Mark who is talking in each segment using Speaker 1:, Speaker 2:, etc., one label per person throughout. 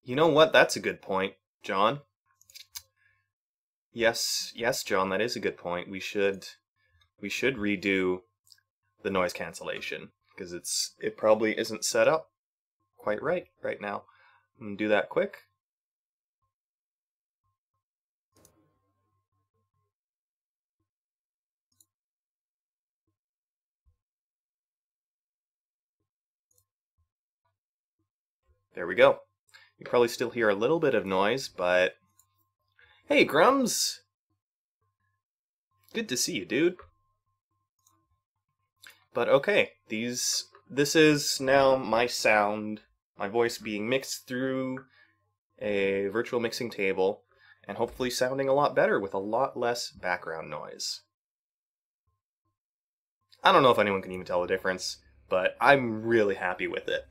Speaker 1: You know what? That's a good point, John. Yes, John, that is a good point. We should redo the noise cancellation because it probably isn't set up quite right now. I'm gonna do that quick. There we go. You probably still hear a little bit of noise, but hey, Grums! Good to see you, dude. But okay, this is now my sound, my voice being mixed through a virtual mixing table, and hopefully sounding a lot better with a lot less background noise. I don't know if anyone can even tell the difference, but I'm really happy with it.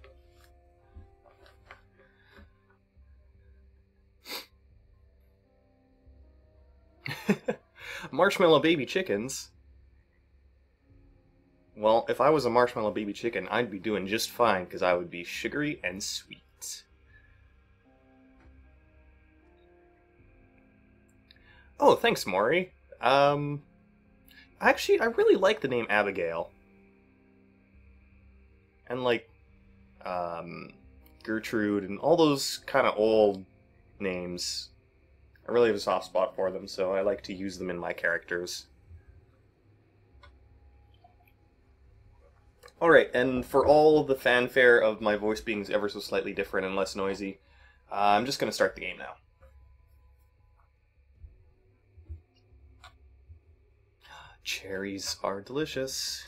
Speaker 1: Marshmallow baby chickens? Well, if I was a marshmallow baby chicken, I'd be doing just fine because I would be sugary and sweet. Oh, thanks, Maury. Actually, I really like the name Abigail. And like, um, Gertrude and all those kind of old names. I really have a soft spot for them, so I like to use them in my characters. Alright, and for all the fanfare of my voice being ever so slightly different and less noisy, I'm just going to start the game now. Cherries are delicious.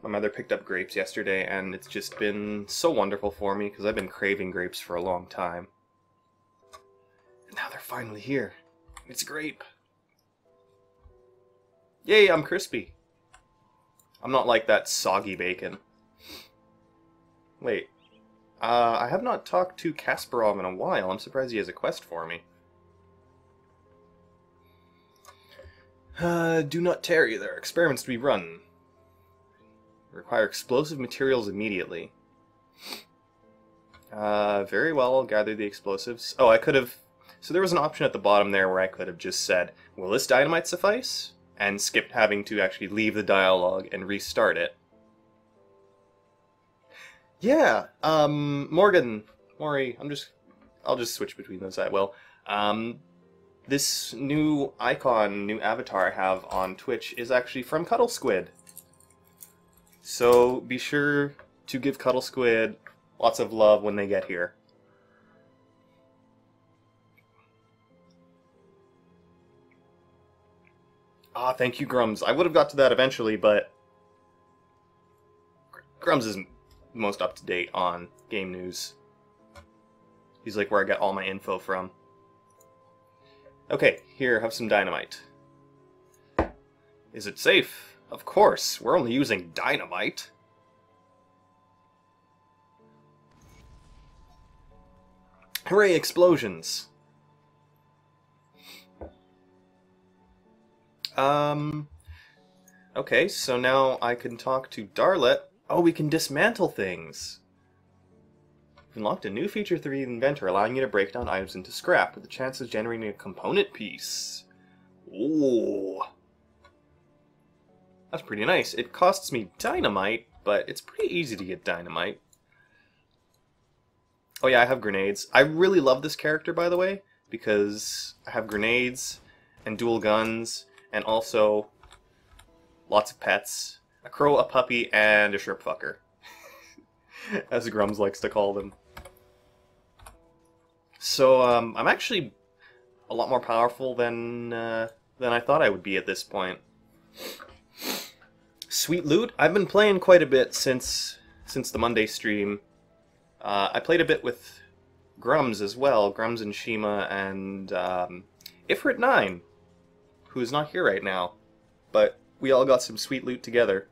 Speaker 1: My mother picked up grapes yesterday, and it's just been so wonderful for me because I've been craving grapes for a long time. And now they're finally here. It's grape. Yay, I'm crispy. I'm not like that soggy bacon. Wait. I have not talked to Kasparov in a while. I'm surprised he has a quest for me. Do not tarry. There are experiments to be run. Require explosive materials immediately. Very well, I'll gather the explosives. Oh, I could have... So there was an option at the bottom there where I could have just said, will this dynamite suffice? And skipped having to actually leave the dialogue and restart it. Yeah, Morgan, Maury, I'll just switch between those, I will. This new icon, new avatar I have on Twitch is actually from Cuddle Squid. So be sure to give Cuddle Squid lots of love when they get here. Ah, thank you, Grums. I would have got to that eventually, but Grums is most up to date on game news. He's like where I get all my info from. Okay, here, have some dynamite. Is it safe? Of course, we're only using dynamite. Hooray, explosions! Okay, so now I can talk to Darlet. Oh, we can dismantle things! We've unlocked a new feature through the inventor, allowing you to break down items into scrap, with the chance of generating a component piece. Ooh. That's pretty nice. It costs me dynamite, but it's pretty easy to get dynamite. Oh yeah, I have grenades. I really love this character, by the way, because I have grenades and dual guns, and also lots of pets. A crow, a puppy, and a shrimp fucker. As Grums likes to call them. So, I'm actually a lot more powerful than I thought I would be at this point. Sweet loot? I've been playing quite a bit since the Monday stream. I played a bit with Grums as well, Grums and Shima, and Ifrit9, who is not here right now. But we all got some sweet loot together.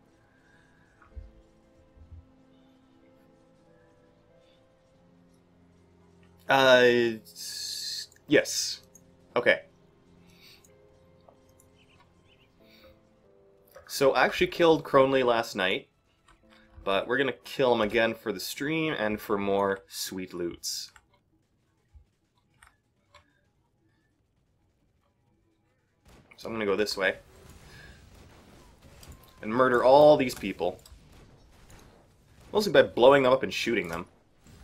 Speaker 1: Yes. Okay. So I actually killed Cronley last night. But we're gonna kill him again for the stream and for more sweet loots. So I'm gonna go this way. And murder all these people. Mostly by blowing them up and shooting them.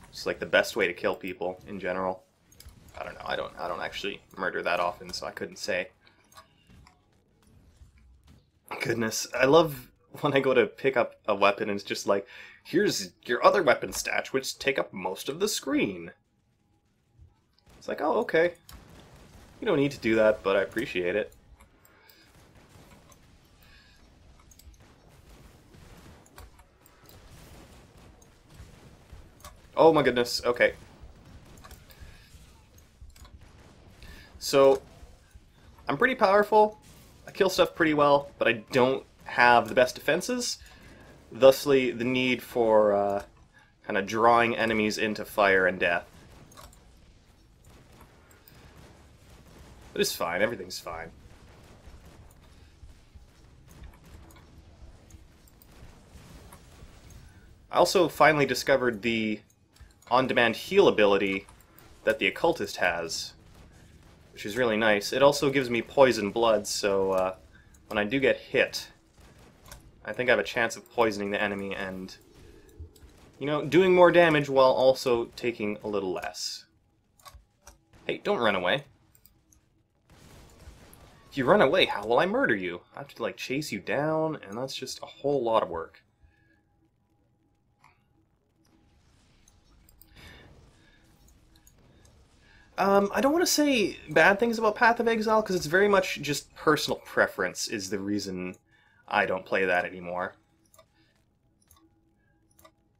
Speaker 1: It's like the best way to kill people in general. I don't know, I don't actually murder that often, so I couldn't say. Goodness, I love when I go to pick up a weapon and it's just like, here's your other weapon stats, which take up most of the screen. It's like, oh, okay. You don't need to do that, but I appreciate it. Oh my goodness, okay. So, I'm pretty powerful, I kill stuff pretty well, but I don't have the best defenses, thusly the need for kind of drawing enemies into fire and death. But it's fine, everything's fine. I also finally discovered the on-demand heal ability that the occultist has, which is really nice. It also gives me poison blood, so when I do get hit, I think I have a chance of poisoning the enemy and, you know, doing more damage while also taking a little less. Hey, don't run away. If you run away, how will I murder you? I have to, like, chase you down, and that's just a whole lot of work. I don't want to say bad things about Path of Exile, because it's very much just personal preference is the reason I don't play that anymore.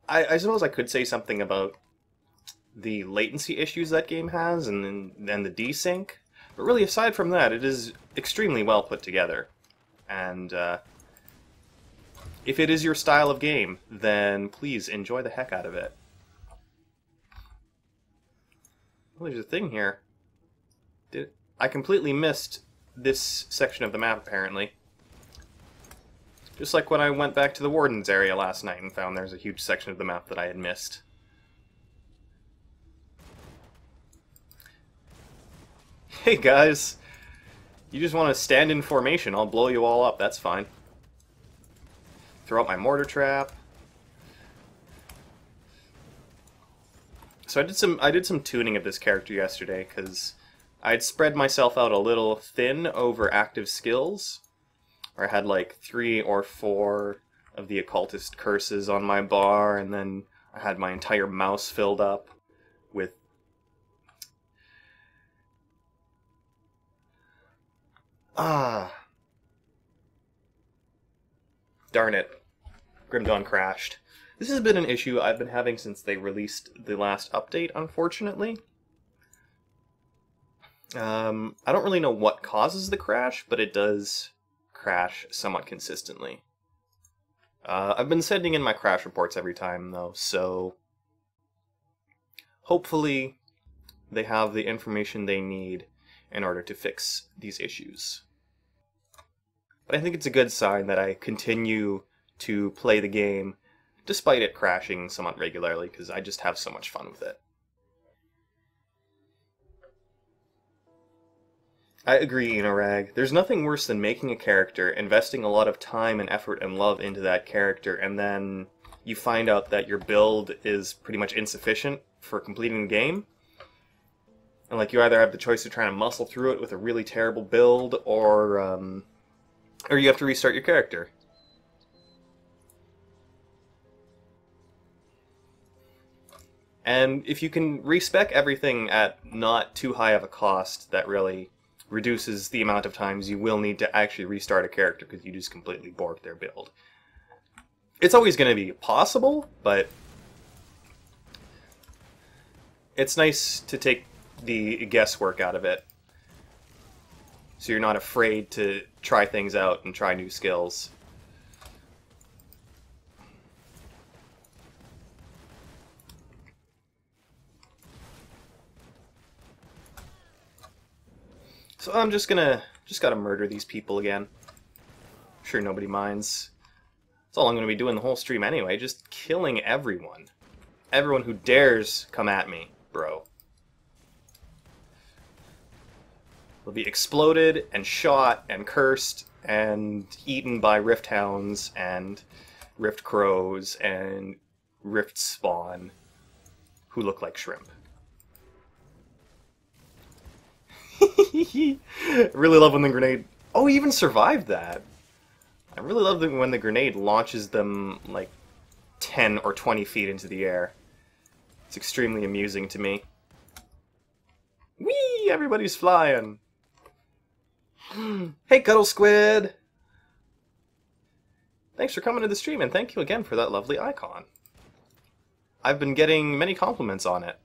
Speaker 1: I suppose I could say something about the latency issues that game has, and then the desync, but really aside from that, it is extremely well put together. And if it is your style of game, then please enjoy the heck out of it. Well, there's a thing here. I completely missed this section of the map, apparently. Just like when I went back to the Warden's area last night and found there's a huge section of the map that I had missed. Hey guys! You just want to stand in formation, I'll blow you all up, that's fine. Throw out my mortar trap. So I did some tuning of this character yesterday, because I'd spread myself out a little thin over active skills, where I had like 3 or 4 of the occultist curses on my bar, and then I had my entire mouse filled up with darn it. Grim Dawn crashed. This has been an issue I've been having since they released the last update, unfortunately. I don't really know what causes the crash, but it does crash somewhat consistently. I've been sending in my crash reports every time, though, so hopefully they have the information they need in order to fix these issues. But I think it's a good sign that I continue to play the game despite it crashing somewhat regularly, because I just have so much fun with it. I agree, Inorag. There's nothing worse than making a character, investing a lot of time and effort and love into that character, and then you find out that your build is pretty much insufficient for completing the game. And like you either have the choice of trying to muscle through it with a really terrible build, or you have to restart your character. And if you can respec everything at not too high of a cost, that really reduces the amount of times you will need to actually restart a character because you just completely borked their build. It's always going to be possible, but it's nice to take the guesswork out of it, so you're not afraid to try things out and try new skills. So I'm just gotta murder these people again. I'm sure nobody minds. That's all I'm going to be doing the whole stream anyway, just killing everyone. Everyone who dares come at me, bro. Will be exploded and shot and cursed and eaten by rift hounds and rift crows and rift spawn who look like shrimp. I really love when the grenade... Oh, he even survived that! I really love when the grenade launches them like 10 or 20 feet into the air. It's extremely amusing to me. Whee! Everybody's flying! Hey, Cuddle Squid! Thanks for coming to the stream, and thank you again for that lovely icon. I've been getting many compliments on it.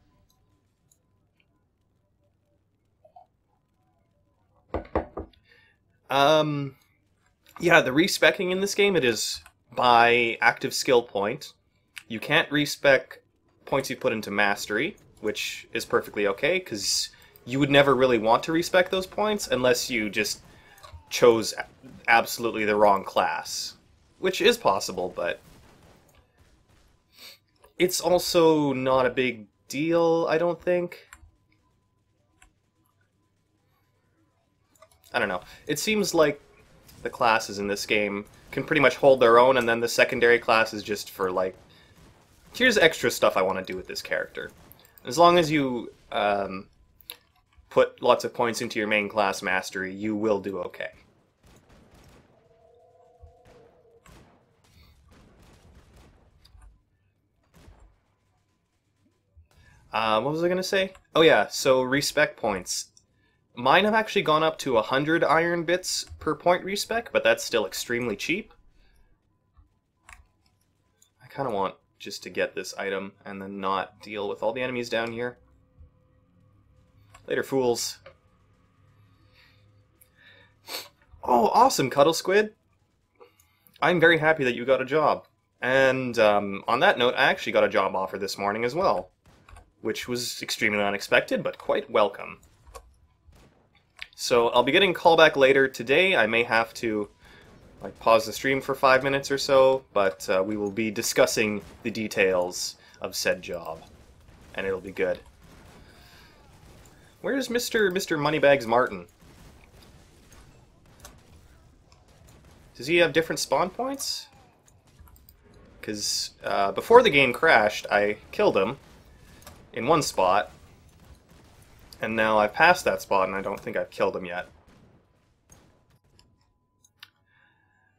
Speaker 1: Yeah, the respecking in this game, it is by active skill point. You can't respec points you put into mastery, which is perfectly okay, because you would never really want to respec those points unless you just chose absolutely the wrong class. Which is possible, but it's also not a big deal, I don't think. I don't know. It seems like the classes in this game can pretty much hold their own, and then the secondary class is just for, like, here's extra stuff I want to do with this character. As long as you put lots of points into your main class mastery, you will do okay. What was I going to say? Oh yeah, so respec points. Mine have actually gone up to 100 iron bits per point respec, but that's still extremely cheap. I kind of want just to get this item and then not deal with all the enemies down here. Later, fools. Oh, awesome, Cuddle Squid! I'm very happy that you got a job. And on that note, I actually got a job offer this morning as well, which was extremely unexpected, but quite welcome. So I'll be getting a call back later today. I may have to pause the stream for 5 minutes or so, but we will be discussing the details of said job, and it'll be good. Where's Mr. Moneybags Martin? Does he have different spawn points? Because before the game crashed, I killed him in one spot, and now I've passed that spot and I don't think I've killed him yet.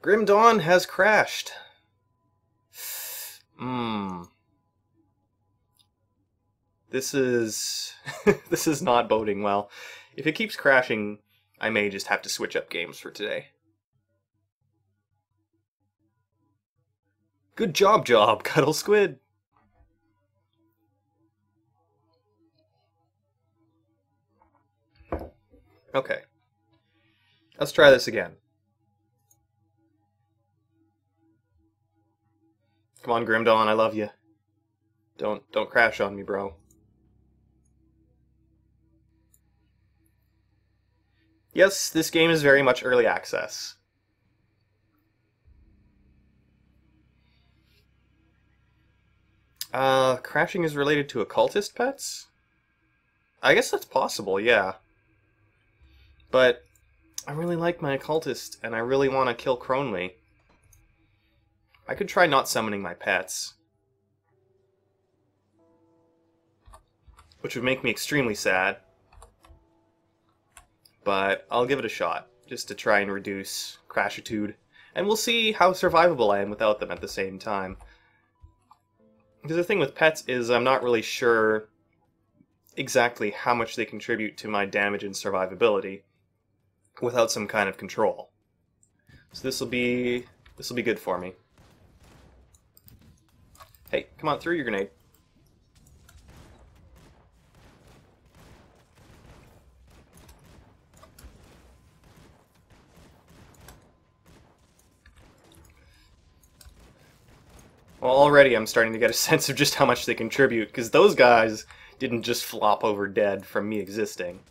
Speaker 1: Grim Dawn has crashed. This is... this is not boding well. If it keeps crashing, I may just have to switch up games for today. Good job, Cuddle Squid! Okay. Let's try this again. Come on, Grim Dawn, I love you. Don't crash on me, bro. Yes, this game is very much early access. Crashing is related to occultist pets? I guess that's possible, yeah. But I really like my occultist, and I really want to kill Cronley. I could try not summoning my pets, which would make me extremely sad. But I'll give it a shot, just to try and reduce crashitude. And we'll see how survivable I am without them at the same time. Because the thing with pets is I'm not really sure exactly how much they contribute to my damage and survivability without some kind of control. So this will be good for me. Hey, come on, throw your grenade. Well, already I'm starting to get a sense of just how much they contribute, because those guys didn't just flop over dead from me existing.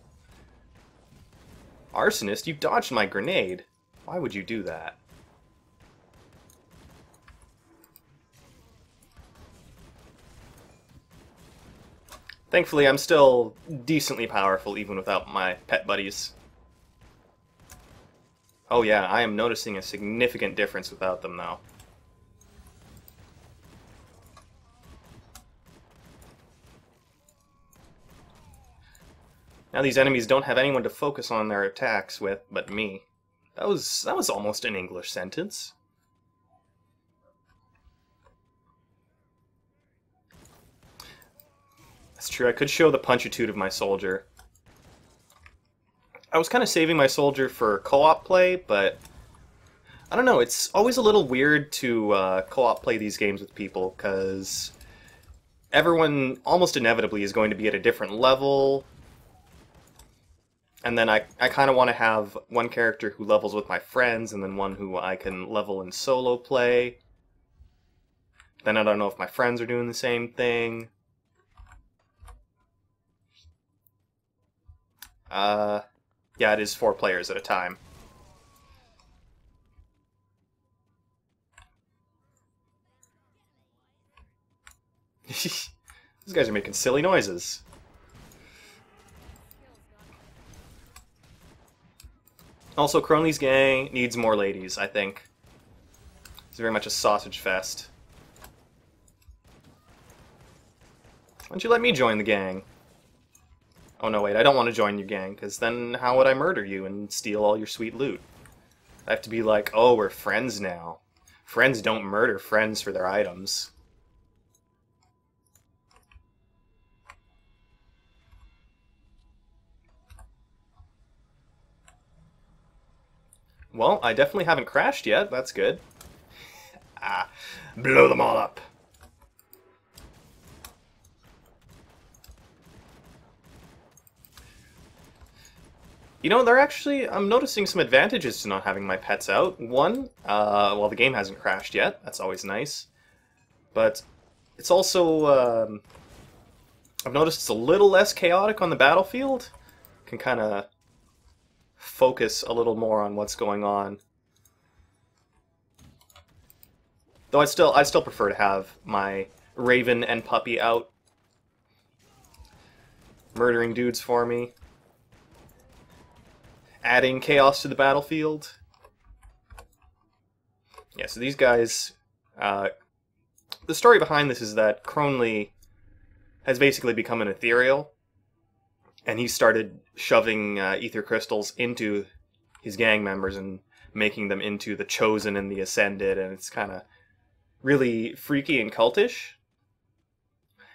Speaker 1: Arsonist, you dodged my grenade. Why would you do that? Thankfully, I'm still decently powerful even without my pet buddies. Oh yeah, I am noticing a significant difference without them, though. Now these enemies don't have anyone to focus on their attacks with but me. That was almost an English sentence. That's true, I could show the punchitude of my soldier. I was kind of saving my soldier for co-op play, but I don't know, it's always a little weird to co-op play these games with people, because everyone almost inevitably is going to be at a different level, and then I kind of want to have one character who levels with my friends, and then one who I can level in solo play. Then I don't know if my friends are doing the same thing. Yeah, it is 4 players at a time. These guys are making silly noises. Also, Cronley's gang needs more ladies, I think. It's very much a sausage fest. Why don't you let me join the gang? Oh no, wait, I don't want to join your gang, because then how would I murder you and steal all your sweet loot? I have to be like, oh, we're friends now. Friends don't murder friends for their items. Well, I definitely haven't crashed yet, that's good. Ah, blow them all up. You know, I'm noticing some advantages to not having my pets out. One, well, the game hasn't crashed yet. That's always nice. But it's also, I've noticed it's a little less chaotic on the battlefield. Can kind of focus a little more on what's going on. Though I still prefer to have my Raven and Puppy out, murdering dudes for me. Adding chaos to the battlefield. Yeah, so these guys... the story behind this is that Cronley has basically become an ethereal, and he started shoving ether crystals into his gang members and making them into the Chosen and the Ascended, and it's kind of really freaky and cultish.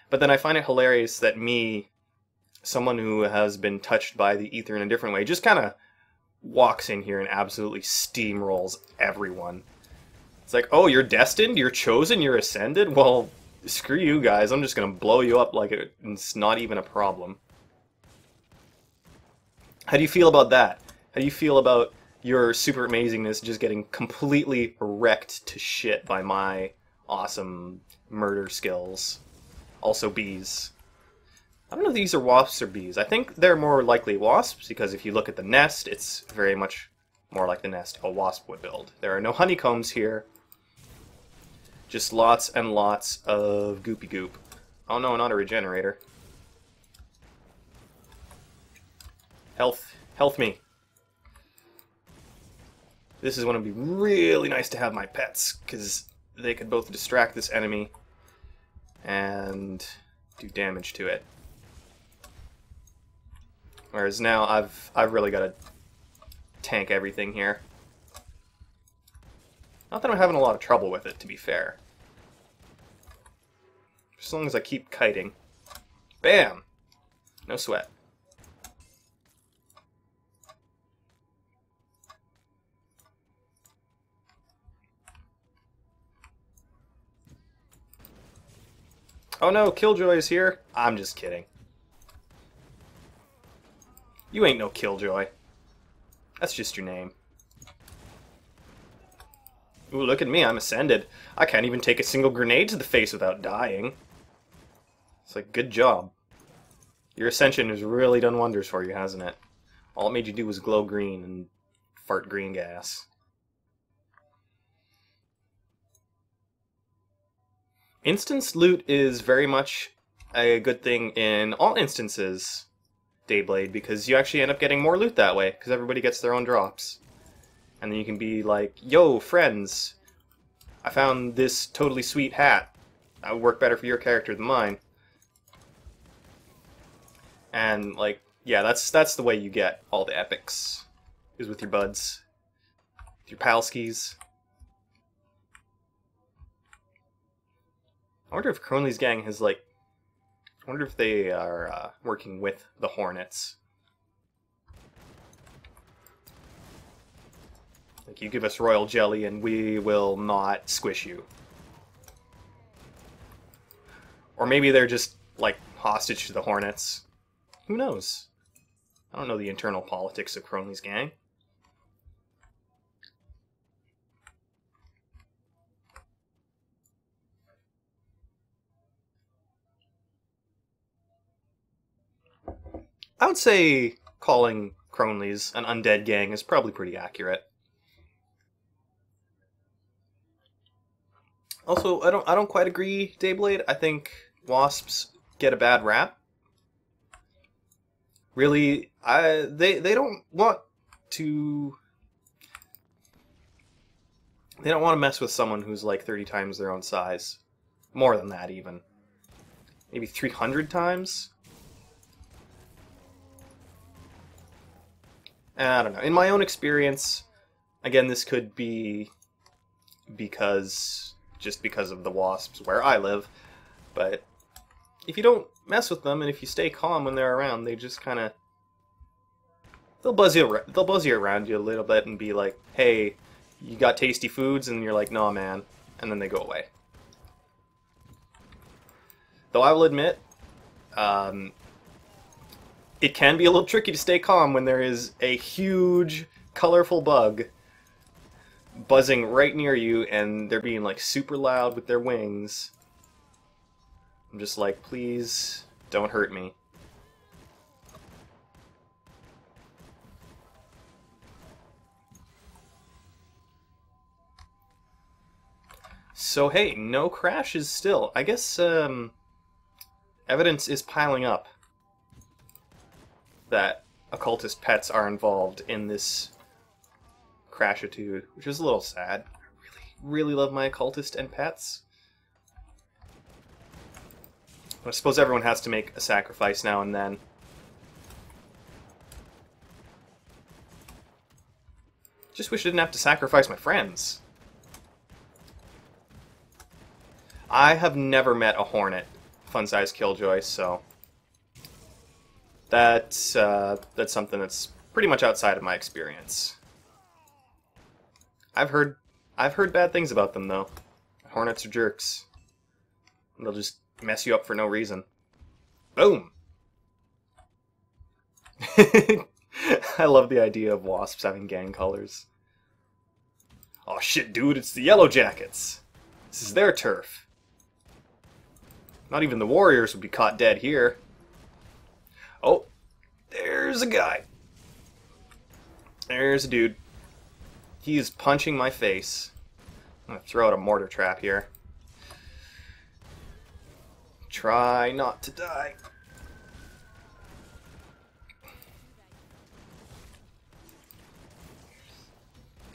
Speaker 1: But then I find it hilarious that me, someone who has been touched by the ether in a different way, just kind of walks in here and absolutely steamrolls everyone. It's like, oh, you're destined? You're chosen? You're ascended? Well, screw you guys. I'm just going to blow you up like it's not even a problem. How do you feel about that? How do you feel about your super amazingness just getting completely wrecked to shit by my awesome murder skills? Also bees. I don't know if these are wasps or bees. I think they're more likely wasps, because if you look at the nest, it's very much more like the nest a wasp would build. There are no honeycombs here. Just lots and lots of goopy goop. Oh no, not a regenerator. Health. Health me. This is when it'd be really nice to have my pets, because they could both distract this enemy and do damage to it. Whereas now I've really got to tank everything here. Not that I'm having a lot of trouble with it, to be fair. As long as I keep kiting. Bam! No sweat. Oh no, Killjoy is here. I'm just kidding. You ain't no Killjoy. That's just your name. Ooh, look at me, I'm ascended. I can't even take a single grenade to the face without dying. It's like, good job. Your ascension has really done wonders for you, hasn't it? All it made you do was glow green and fart green gas. Instance loot is very much a good thing in all instances, Dayblade, because you actually end up getting more loot that way, because everybody gets their own drops. And then you can be like, yo, friends, I found this totally sweet hat. That would work better for your character than mine. And, like, yeah, that's the way you get all the epics, is with your buds, with your palskis. I wonder if Cronley's gang has, like, I wonder if they are working with the Hornets. Like, you give us royal jelly and we will not squish you. Or maybe they're just, like, hostage to the Hornets. Who knows? I don't know the internal politics of Cronley's gang. I would say calling Cronley's an undead gang is probably pretty accurate. Also, I don't quite agree, Dayblade. I think wasps get a bad rap. Really, they don't want to. They don't want to mess with someone who's like 30 times their own size. More than that, even. Maybe 300 times? I don't know. In my own experience, again, this could be just because of the wasps where I live, but if you don't mess with them and if you stay calm when they're around, they just kind of they'll buzz you around you a little bit and be like, "Hey, you got tasty foods?" And you're like, "No, man," and then they go away. Though I will admit, it can be a little tricky to stay calm when there is a huge, colorful bug buzzing right near you and they're being like super loud with their wings. I'm just like, please don't hurt me. So hey, no crashes still. I guess evidence is piling up that occultist pets are involved in this crashitude, which is a little sad. I really love my occultist and pets. I suppose everyone has to make a sacrifice now and then. Just wish I didn't have to sacrifice my friends. I have never met a hornet fun-size killjoy, so that's something that's pretty much outside of my experience. I've heard bad things about them though. Hornets are jerks. They'll just mess you up for no reason. Boom. I love the idea of wasps having gang colors. Oh shit, dude, it's the Yellow Jackets. This is their turf. Not even the warriors would be caught dead here. Oh, there's a guy. There's a dude. He's punching my face. I'm gonna throw out a mortar trap here. Try not to die.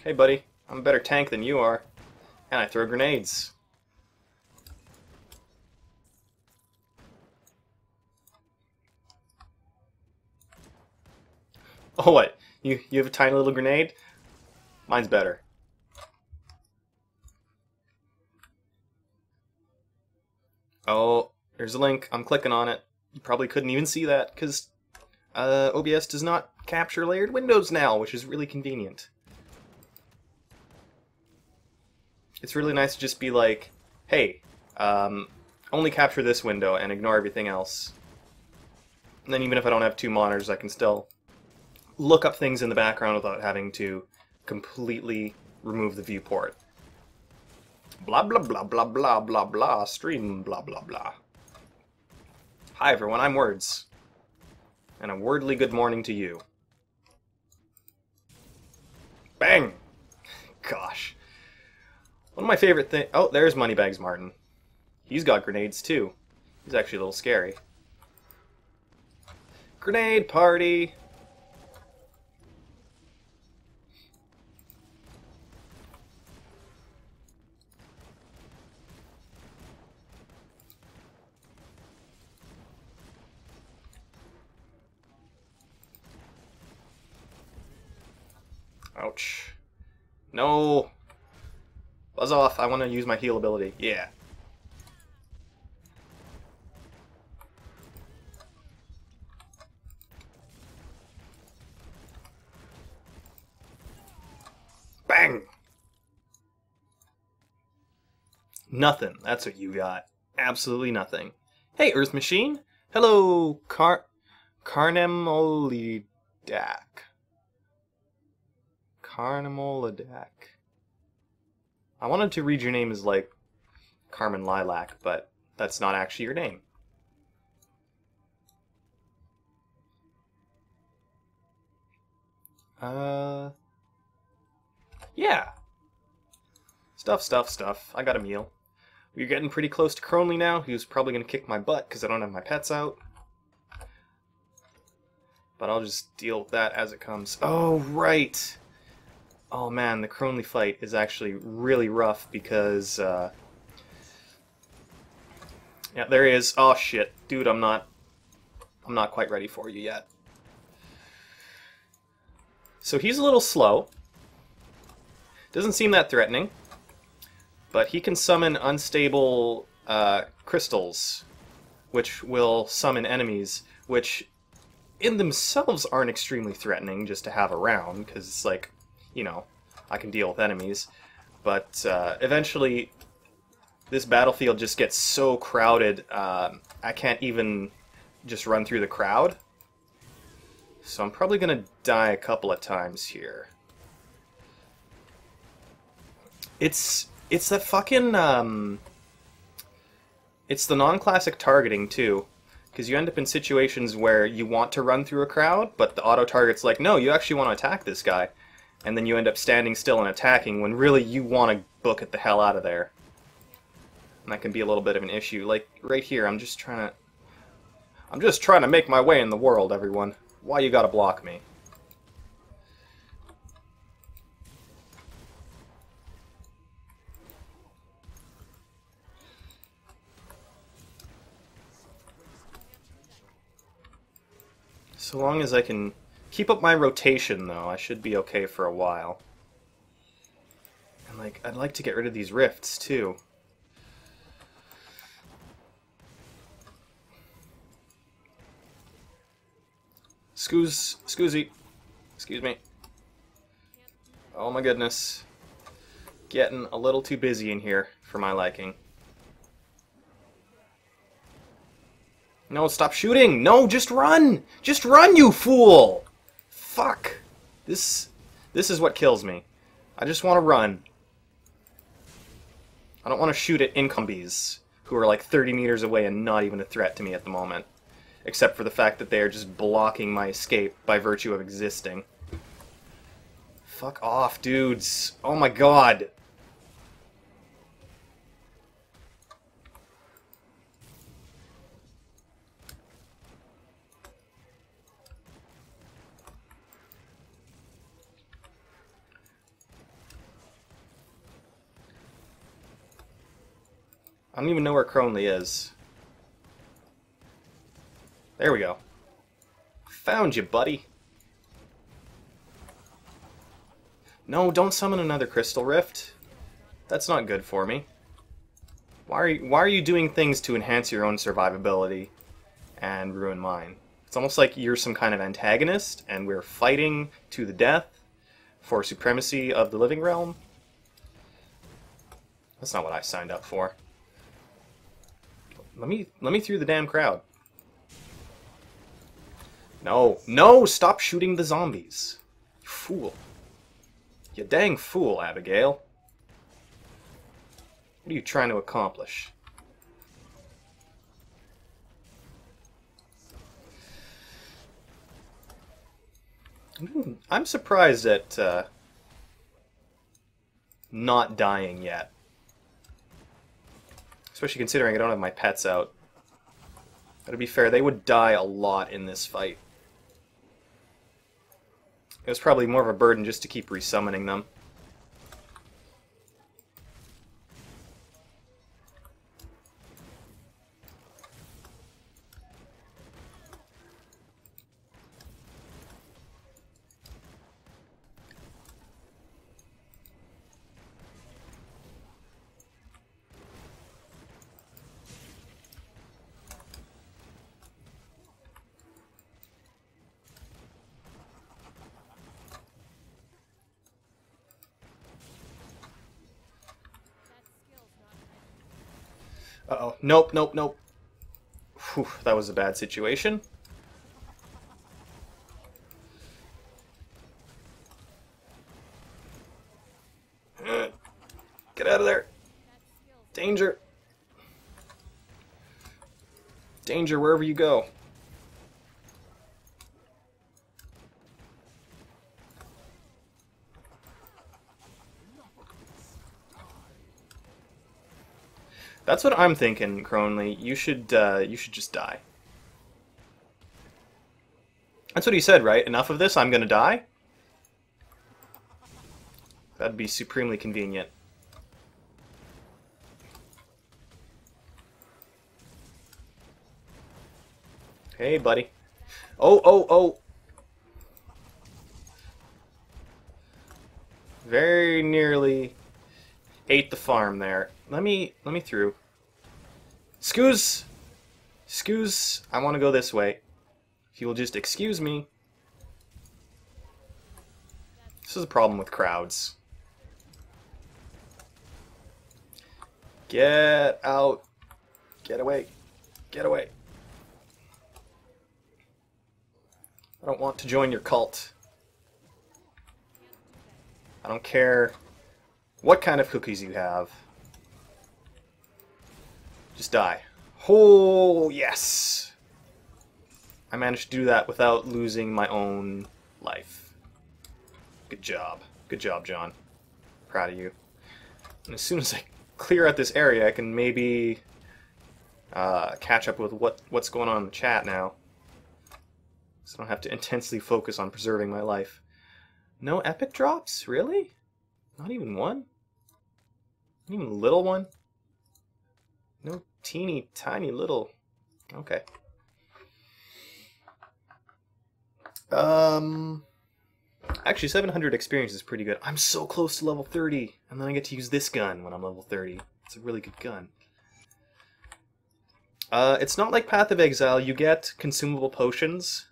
Speaker 1: Hey buddy, I'm a better tank than you are. And I throw grenades. Oh, what? You have a tiny little grenade? Mine's better. Oh, there's a link. I'm clicking on it. You probably couldn't even see that, because OBS does not capture layered windows now, which is really convenient. It's really nice to just be like, hey, only capture this window and ignore everything else. And then even if I don't have two monitors, I can still look up things in the background without having to completely remove the viewport. Blah blah blah blah blah blah blah, stream blah blah blah. Hi everyone, I'm Words. And a wordly good morning to you. Bang! Gosh. One of my favorite things... Oh, there's Moneybags Martin. He's got grenades too. He's actually a little scary. Grenade party! Ouch. No! Buzz off, I want to use my heal ability. Yeah. Bang! Nothing. That's what you got. Absolutely nothing. Hey, Earth Machine! Hello, Carnemolidac. Carnemolidac. I wanted to read your name as, like, Carmen Lilac, but that's not actually your name. Yeah. Stuff. I got a meal. We're getting pretty close to Cronley now. He was probably going to kick my butt because I don't have my pets out. But I'll just deal with that as it comes. Oh, right! Oh man, the Cronley fight is actually really rough because, yeah, there he is. Oh shit. Dude, I'm not quite ready for you yet. So he's a little slow. Doesn't seem that threatening. But he can summon unstable crystals, which will summon enemies, which in themselves aren't extremely threatening just to have around, because it's like, you know, I can deal with enemies. But eventually, this battlefield just gets so crowded, I can't even just run through the crowd. So I'm probably going to die a couple of times here. It's that fucking, it's the non-classic targeting, too. Because you end up in situations where you want to run through a crowd, but the auto-target's like, no, you actually want to attack this guy. And then you end up standing still and attacking when really you want to book it the hell out of there. And that can be a little bit of an issue. Like, right here, I'm just trying to make my way in the world, everyone. Why you gotta block me? So long as I can keep up my rotation, though, I should be okay for a while. And, like, I'd like to get rid of these rifts, too. Excuse me. Oh my goodness. Getting a little too busy in here for my liking. No, stop shooting! No, just run! Just run, you fool! Fuck. This is what kills me. I just want to run. I don't want to shoot at incumbies, who are like 30 meters away and not even a threat to me at the moment. Except for the fact that they are just blocking my escape by virtue of existing. Fuck off, dudes. Oh my god. I don't even know where Cronley is. There we go. Found you, buddy. No, don't summon another Crystal Rift. That's not good for me. Why are you doing things to enhance your own survivability and ruin mine? It's almost like you're some kind of antagonist, and we're fighting to the death for supremacy of the living realm. That's not what I signed up for. Let me through the damn crowd. No, stop shooting the zombies. You fool. You dang fool, Abigail. What are you trying to accomplish? I'm surprised at not dying yet. Especially considering I don't have my pets out. But to be fair, they would die a lot in this fight. It was probably more of a burden just to keep resummoning them. Uh-oh. Nope, nope, nope. Whew, that was a bad situation. Get out of there. Danger. Danger wherever you go. That's what I'm thinking, Cronley. You should just die. That's what he said, right? Enough of this, I'm gonna die? That'd be supremely convenient. Hey, buddy. Oh, oh, oh! Very nearly ate the farm there. Let me through. Excuse! Excuse, I want to go this way. If you will just excuse me. This is a problem with crowds. Get out. Get away. Get away. I don't want to join your cult. I don't care what kind of cookies you have. Just die. Oh, yes! I managed to do that without losing my own life. Good job. Good job, John. Proud of you. And as soon as I clear out this area, I can maybe catch up with what's going on in the chat now. So I don't have to intensely focus on preserving my life. No epic drops? Really? Not even one? Not even a little one? No teeny tiny little... Okay. Actually, 700 experience is pretty good. I'm so close to level 30, and then I get to use this gun when I'm level 30. It's a really good gun. It's not like Path of Exile. You get consumable potions,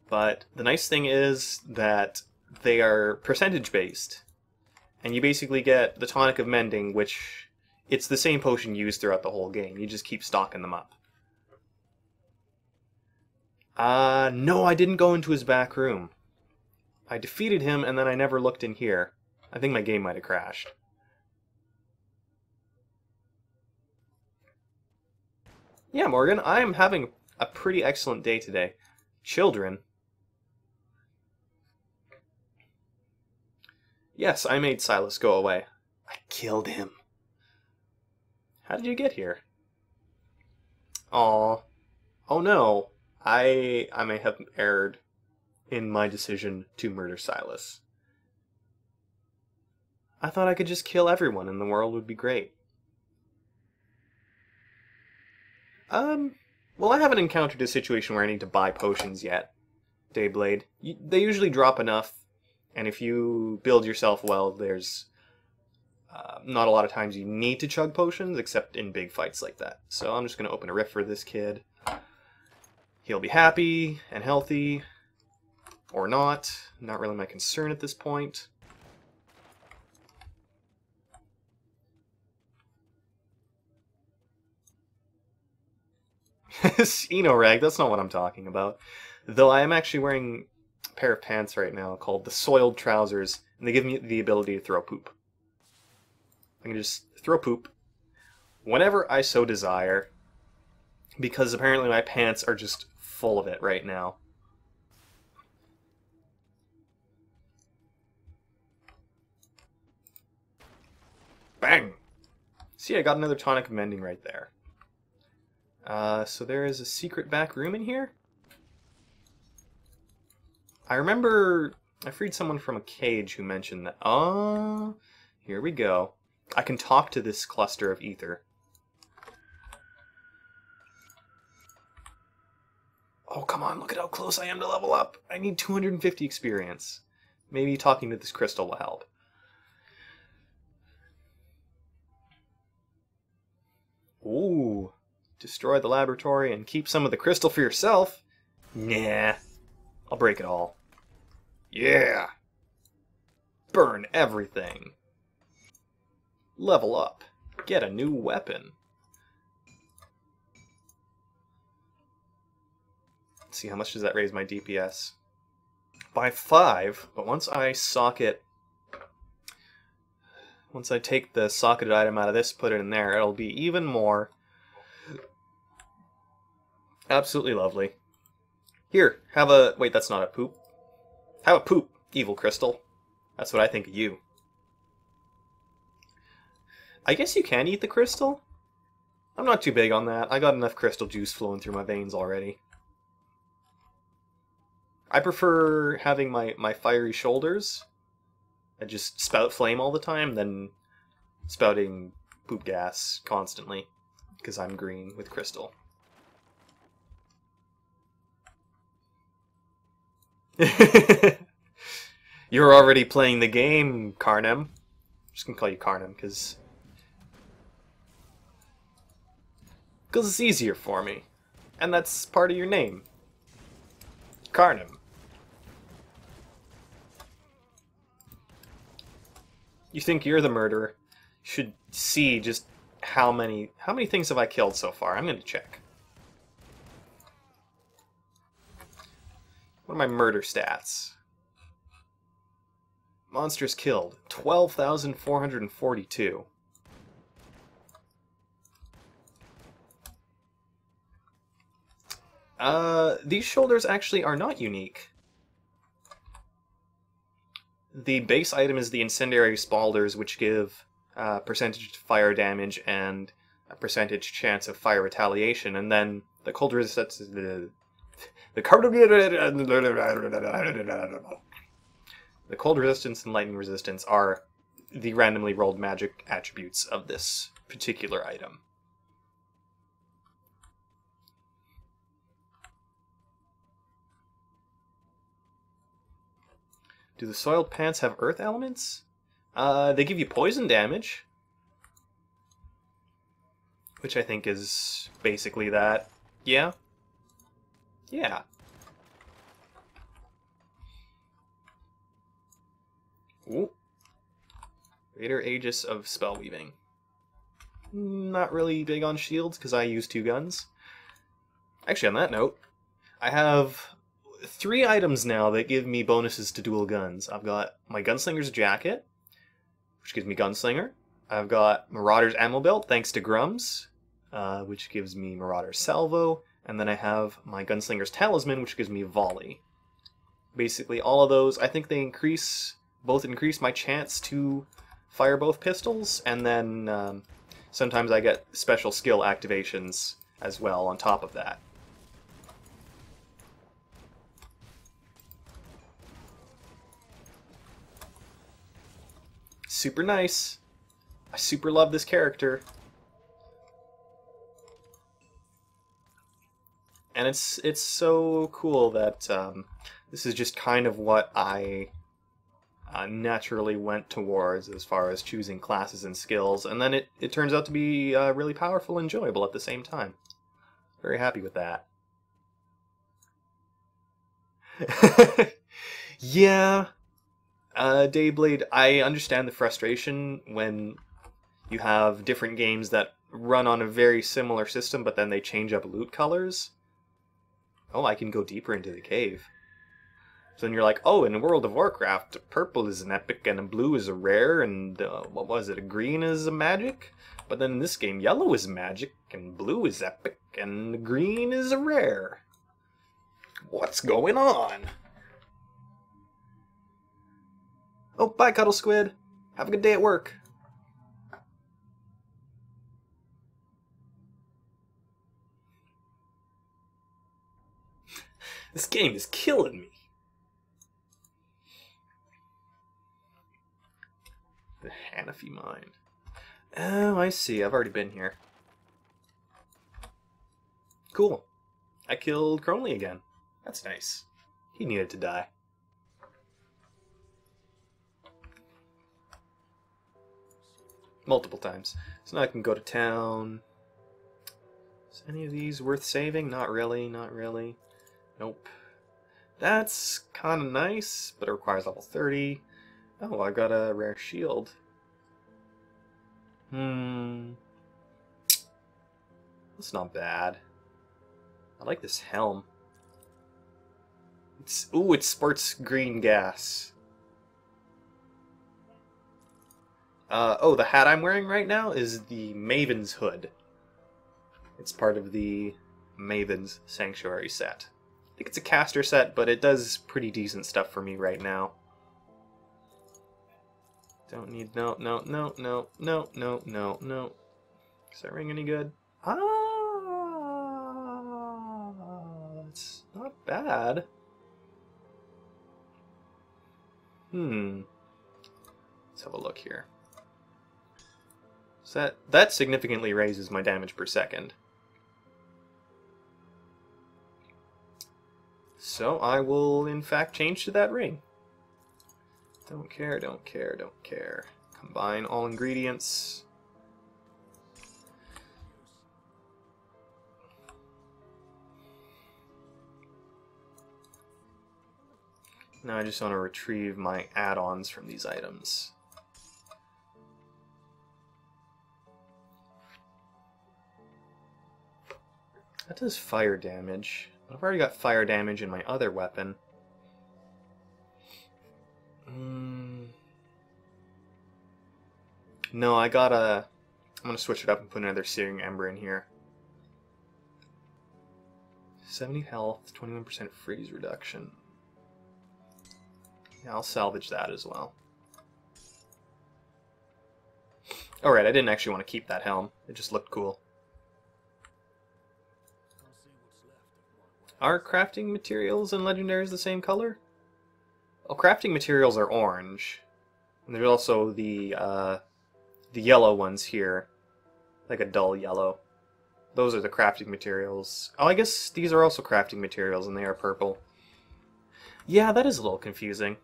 Speaker 1: but the nice thing is that they are percentage-based, and you basically get the Tonic of Mending, which it's the same potion used throughout the whole game. You just keep stocking them up. No, I didn't go into his back room. I defeated him, and then I never looked in here. I think my game might have crashed. Yeah, Morgan, I am having a pretty excellent day today. Children. Yes, I made Silas go away. I killed him. How did you get here? Aw. Oh no. I may have erred in my decision to murder Silas. I thought I could just kill everyone and the world would be great. Well, I haven't encountered a situation where I need to buy potions yet, Dayblade. They usually drop enough, and if you build yourself well, there's not a lot of times you need to chug potions, except in big fights like that. So I'm just going to open a rift for this kid. He'll be happy and healthy, or not. Not really my concern at this point. Rag, that's not what I'm talking about. Though I am actually wearing a pair of pants right now called the Soiled Trousers, and they give me the ability to throw poop. I can just throw poop whenever I so desire, because apparently my pants are just full of it right now. Bang! See, I got another Tonic of Mending right there. So there is a secret back room in here? I remember I freed someone from a cage who mentioned that. Oh, here we go. I can talk to this cluster of ether. Oh, come on, look at how close I am to level up. I need 250 experience. Maybe talking to this crystal will help. Ooh, destroy the laboratory and keep some of the crystal for yourself? Nah, I'll break it all. Yeah! Burn everything. Level up. Get a new weapon. Let's see, how much does that raise my DPS? By 5, but once I take the socketed item out of this, put it in there, it'll be even more. Absolutely lovely. Here, have a... Wait, that's not a poop. Have a poop, evil crystal. That's what I think of you. I guess you can eat the crystal? I'm not too big on that. I got enough crystal juice flowing through my veins already. I prefer having my fiery shoulders and just spout flame all the time than spouting poop gas constantly, because I'm green with crystal. You're already playing the game, Carnem. I'm just gonna call you Carnem, because it's easier for me. And that's part of your name. Carnem. You think you're the murderer. You should see just how many things have I killed so far. I'm gonna check. What are my murder stats? Monsters killed, 12,442. These shoulders actually are not unique. The base item is the incendiary spaulders, which give percentage fire damage and a percentage chance of fire retaliation, and then the cold resistance... The cold resistance and lightning resistance are the randomly rolled magic attributes of this particular item. Do the soiled pants have earth elements? They give you poison damage, which I think is basically that. Yeah? Yeah. Ooh. Raider Aegis of Spellweaving. Not really big on shields, because I use 2 guns. Actually, on that note, I have 3 items now that give me bonuses to dual guns. I've got my Gunslinger's Jacket, which gives me Gunslinger. I've got Marauder's Ammo Belt, thanks to Grums, which gives me Marauder's Salvo. And then I have my Gunslinger's Talisman, which gives me Volley. Basically, all of those, I think they both increase my chance to fire both pistols, and then sometimes I get special skill activations as well on top of that. Super nice. I super love this character. And it's so cool that this is just kind of what I naturally went towards as far as choosing classes and skills, and then it turns out to be really powerful and enjoyable at the same time. Very happy with that. Yeah, Dayblade, I understand the frustration when you have different games that run on a very similar system, but then they change up loot colors. Oh, I can go deeper into the cave. So then you're like, oh, in World of Warcraft, purple is an epic and a blue is a rare, and what was it, a green is a magic? But then in this game, yellow is magic, and blue is epic, and green is a rare. What's going on? Oh, bye, Cuddle Squid. Have a good day at work. This game is killing me. The Hanafi mine. Oh, I see. I've already been here. Cool. I killed Cronley again. That's nice. He needed to die. Multiple times. So now I can go to town. Is any of these worth saving? Not really, not really. Nope. That's kind of nice, but it requires level 30. Oh, I got a rare shield. That's not bad. I like this helm. It sports green gas. Oh, the hat I'm wearing right now is the Maven's hood. It's part of the Maven's Sanctuary set. I think it's a caster set, but it does pretty decent stuff for me right now. Don't need... No. Is that ring any good? It's not bad. Let's have a look here. So that significantly raises my damage per second. So I will, in fact, change to that ring. Don't care. Combine all ingredients. Now I just want to retrieve my add-ons from these items. That does fire damage. I've already got fire damage in my other weapon. No, I'm gonna switch it up and put another Searing Ember in here. 70 health, 21% freeze reduction. Yeah, I'll salvage that as well. Alright, I didn't actually want to keep that helm. It just looked cool. Are crafting materials and legendaries the same color? Well, crafting materials are orange. And there's also the yellow ones here. Like a dull yellow. Those are the crafting materials. Oh, I guess these are also crafting materials and they are purple. Yeah, that is a little confusing.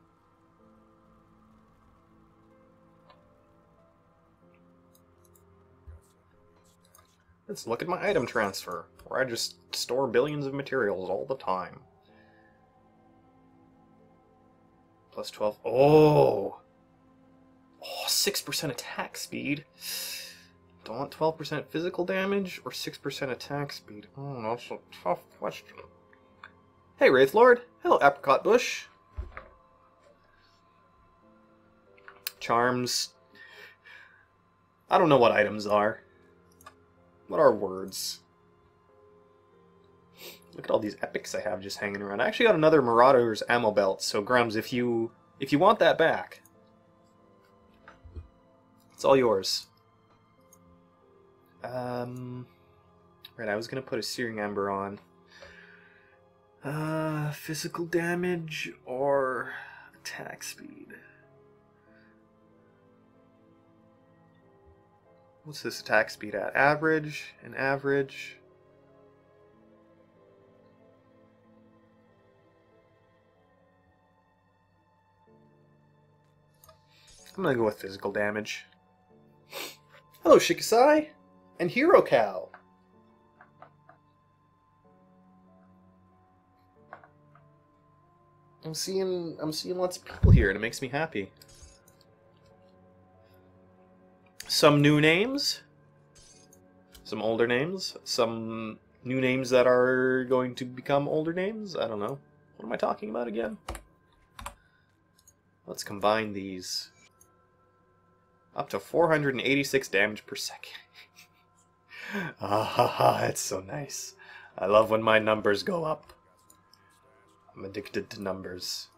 Speaker 1: Let's look at my item transfer, where I just store billions of materials all the time. Plus 12. Oh! 6% attack speed. Do I want 12% physical damage or 6% attack speed? Oh, that's a tough question. Hey, Wraithlord. Hello, Apricot Bush. Charms. I don't know what items are. What are words? Look at all these epics I have just hanging around. I actually got another Marauder's ammo belt, so Grums, if you want that back, it's all yours. Right, I was gonna put a Searing Ember on. Physical damage or attack speed? What's this attack speed at? Average and average. I'm gonna go with physical damage. Hello, Shikisai and Hero Cow. I'm seeing lots of people here and it makes me happy. Some new names, some older names, some new names that are going to become older names. I don't know. What am I talking about again? Let's combine these. Up to 486 damage per second. Ah, it's so nice. I love when my numbers go up. I'm addicted to numbers.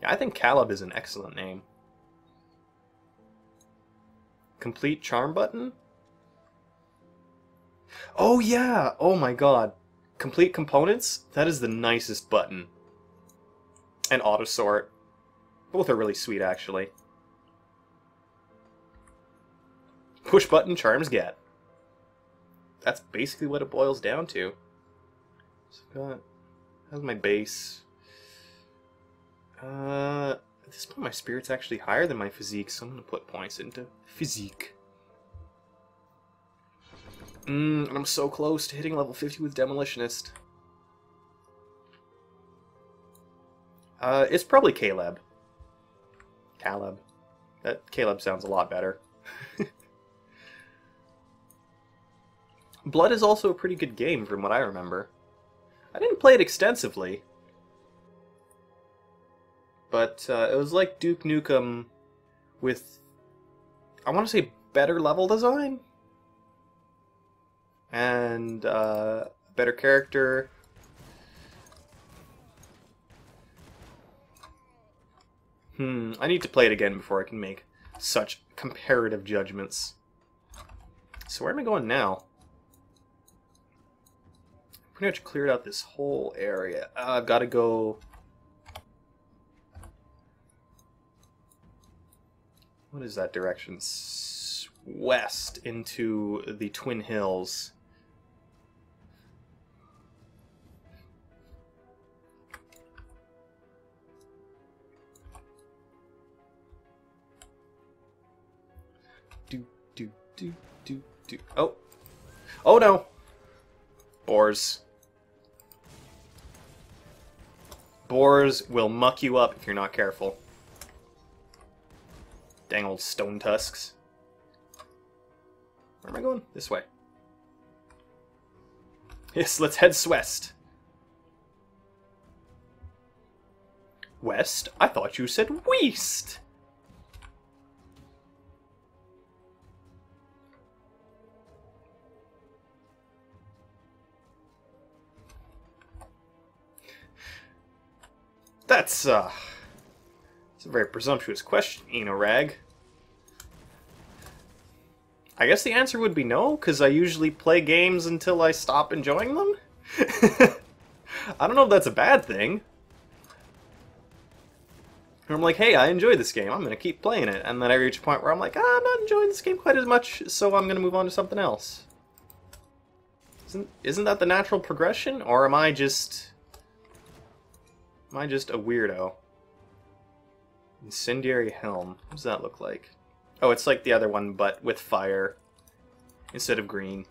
Speaker 1: Yeah, I think Caleb is an excellent name. complete charm button? Oh yeah! Oh my god. Complete components? That is the nicest button. And auto sort. Both are really sweet, actually. Push button, charms get. That's basically what it boils down to. So I've got... How's my base? At this point my spirit's actually higher than my physique, so I'm gonna put points into physique. And I'm so close to hitting level 50 with Demolitionist. It's probably Caleb. Caleb. That Caleb sounds a lot better. Blood is also a pretty good game from what I remember. I didn't play it extensively. But it was like Duke Nukem with, I want to say, better level design? And better character. I need to play it again before I can make such comparative judgments. So where am I going now? Pretty much cleared out this whole area. I've got to go... What is that direction? West into the Twin Hills. Do. Oh. Oh no! Boars. Boars will muck you up if you're not careful. Dang old stone tusks. Where am I going? This way. Yes, let's head west. West? I thought you said west! That's a very presumptuous question, Enorag. I guess the answer would be no, because I usually play games until I stop enjoying them? I don't know if that's a bad thing. I'm like, hey, I enjoy this game, I'm going to keep playing it. And then I reach a point where I'm like, I'm not enjoying this game quite as much, so I'm going to move on to something else. Isn't that the natural progression? Or am I just a weirdo? Incendiary Helm. What does that look like? Oh, it's like the other one, but with fire instead of green.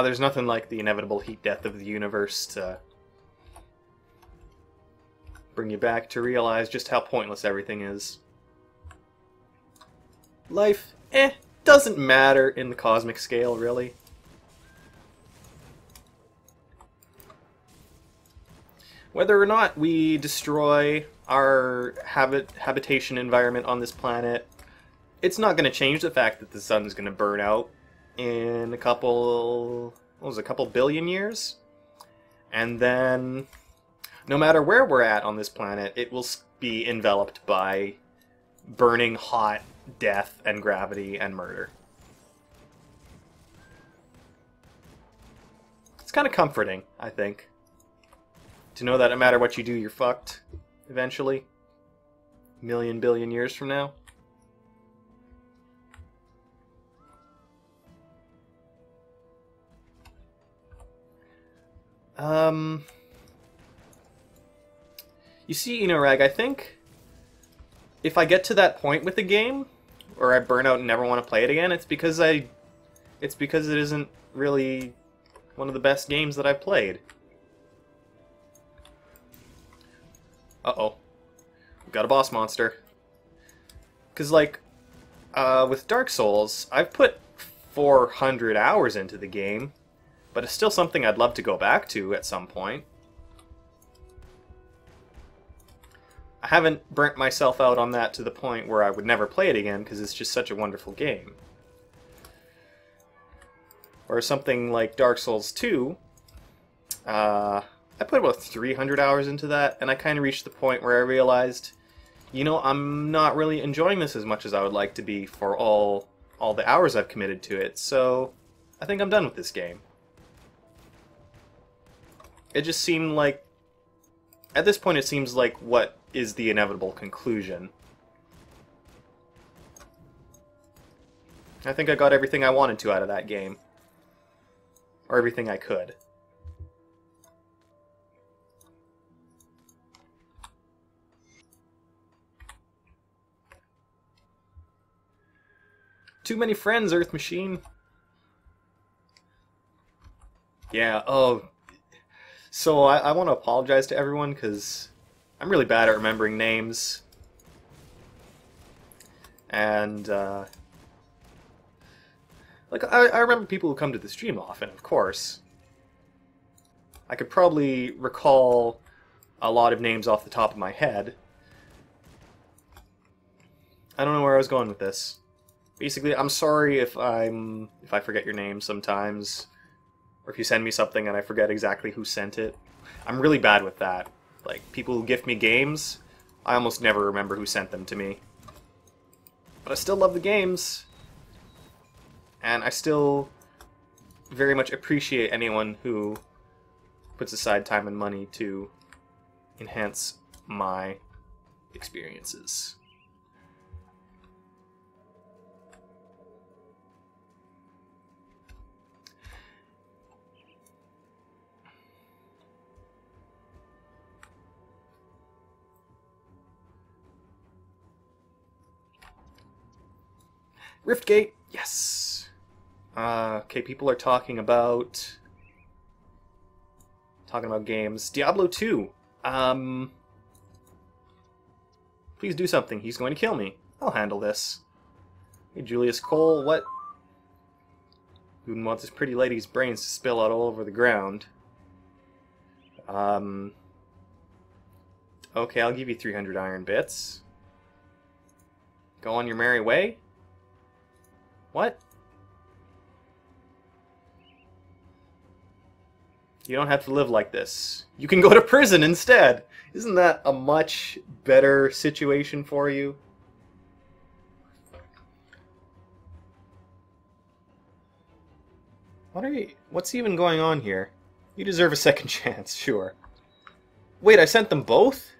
Speaker 1: There's nothing like the inevitable heat death of the universe to bring you back to realize just how pointless everything is. Life, doesn't matter in the cosmic scale, really. Whether or not we destroy our habitation environment on this planet, it's not going to change the fact that the sun's going to burn out in a couple billion years. And then, no matter where we're at on this planet, it will be enveloped by burning hot death and gravity and murder. It's kind of comforting, I think, to know that no matter what you do, you're fucked eventually. Million, billion years from now. You see, Enorag, I think if I get to that point with the game, or I burn out and never want to play it again, it's because it isn't really one of the best games that I've played. Uh-oh. We've got a boss monster. Because, like, with Dark Souls, I've put 400 hours into the game, but it's still something I'd love to go back to at some point. I haven't burnt myself out on that to the point where I would never play it again, because it's just such a wonderful game. Or something like Dark Souls 2, I put about 300 hours into that, and I kind of reached the point where I realized, you know, I'm not really enjoying this as much as I would like to be for all the hours I've committed to it, so I think I'm done with this game. It just seemed like, at this point it seems like what is the inevitable conclusion. I think I got everything I wanted to out of that game. Or everything I could. Too many friends, Earth Machine. Yeah, oh. So I want to apologize to everyone, because I'm really bad at remembering names. And, like, I remember people who come to the stream often, of course. I could probably recall a lot of names off the top of my head. I don't know where I was going with this. Basically, I'm sorry if I forget your name sometimes, or if you send me something and I forget exactly who sent it. I'm really bad with that. Like, people who gift me games, I almost never remember who sent them to me. But I still love the games. And I still very much appreciate anyone who puts aside time and money to enhance my experiences. Riftgate, yes. Okay, people are talking about games. Diablo 2. Please do something. He's going to kill me. I'll handle this. Hey, Julius Cole, what? Who wouldn't want this pretty lady's brains to spill out all over the ground? Okay, I'll give you 300 iron bits. Go on your merry way? What? You don't have to live like this. You can go to prison instead! Isn't that a much better situation for you? What's even going on here? You deserve a second chance, sure. Wait, I sent them both?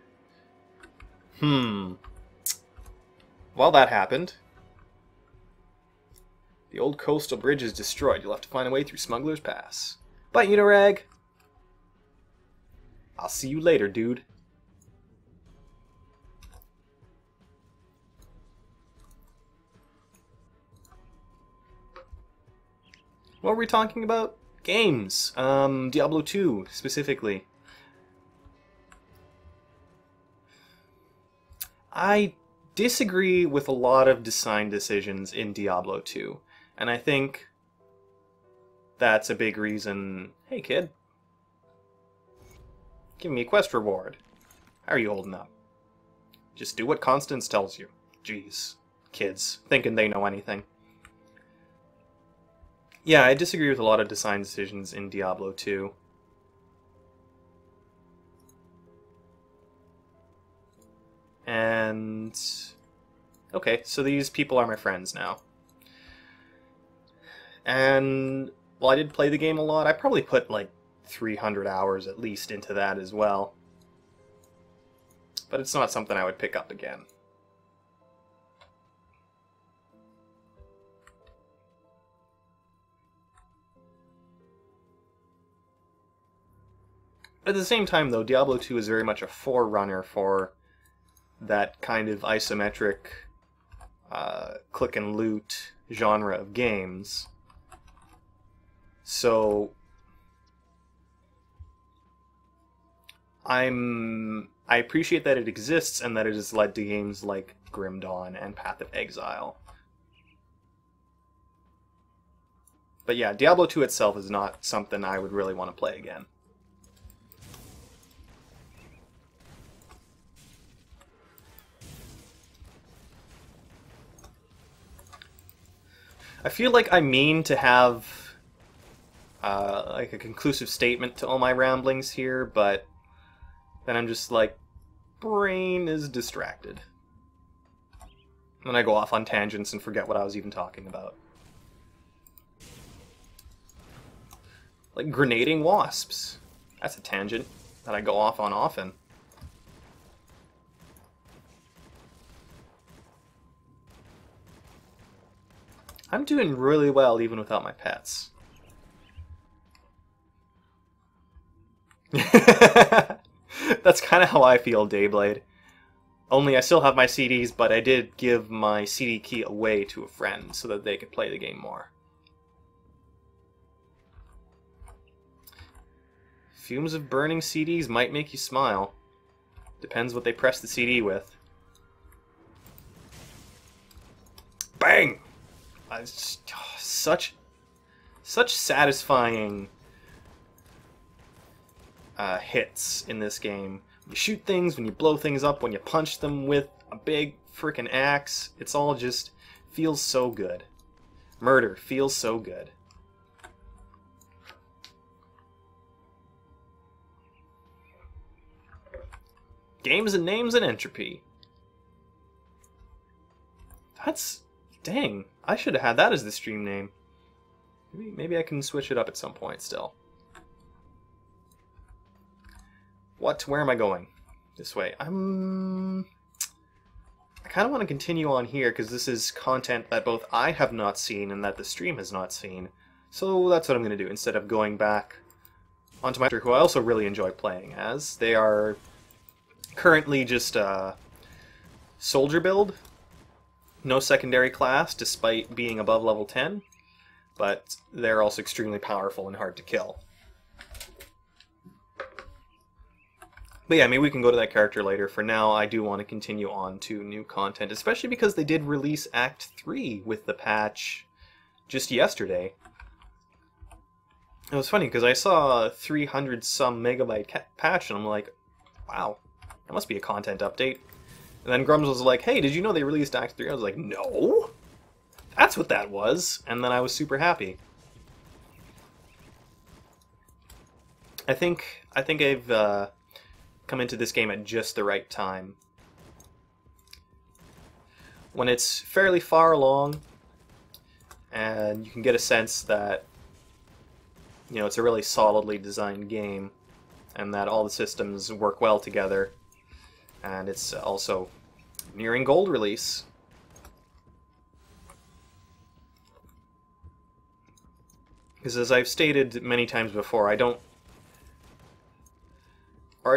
Speaker 1: Well, that happened. The old coastal bridge is destroyed. You'll have to find a way through Smuggler's Pass. Bye, Unirag! I'll see you later, dude. What were we talking about? Games. Diablo 2, specifically. I disagree with a lot of design decisions in Diablo 2. And I think that's a big reason... Hey, kid. Give me a quest reward. How are you holding up? Just do what Constance tells you. Jeez. Kids. Thinking they know anything. Yeah, I disagree with a lot of design decisions in Diablo 2. And... okay, so these people are my friends now. And... well, I did play the game a lot. I probably put, like, 300 hours at least into that as well. But it's not something I would pick up again. At the same time, though, Diablo 2 is very much a forerunner for that kind of isometric click and loot genre of games. So I appreciate that it exists and that it has led to games like Grim Dawn and Path of Exile. But yeah, Diablo 2 itself is not something I would really want to play again. I feel like I mean to have like a conclusive statement to all my ramblings here, but then I'm just like, brain is distracted. And I go off on tangents and forget what I was even talking about. Like grenading wasps. That's a tangent that I go off on often. I'm doing really well even without my pets. That's kind of how I feel, Dayblade. Only I still have my CDs, but I did give my CD key away to a friend so that they could play the game more. Fumes of burning CDs might make you smile. Depends what they press the CD with. Bang! Such satisfying hits in this game. When you shoot things, when you blow things up, when you punch them with a big frickin' axe, it's all just feels so good. Murder feels so good. Games and names and entropy. That's... dang. I should have had that as the stream name. Maybe I can switch it up at some point still. What? Where am I going? This way. I kind of want to continue on here because this is content that both I have not seen and that the stream has not seen. So that's what I'm going to do instead of going back onto my character, who I also really enjoy playing as. They are currently just soldier build. No secondary class, despite being above level 10. But they're also extremely powerful and hard to kill. But yeah, maybe we can go to that character later. For now, I do want to continue on to new content, especially because they did release Act 3 with the patch just yesterday. It was funny, because I saw a 300-some megabyte patch, and I'm like, wow, that must be a content update. And then Grums was like, hey, did you know they released Act 3? I was like, no! That's what that was! And then I was super happy. I think I've come into this game at just the right time. When it's fairly far along, and you can get a sense that, you know, it's a really solidly designed game, and that all the systems work well together, and it's also nearing gold release. Because as I've stated many times before, I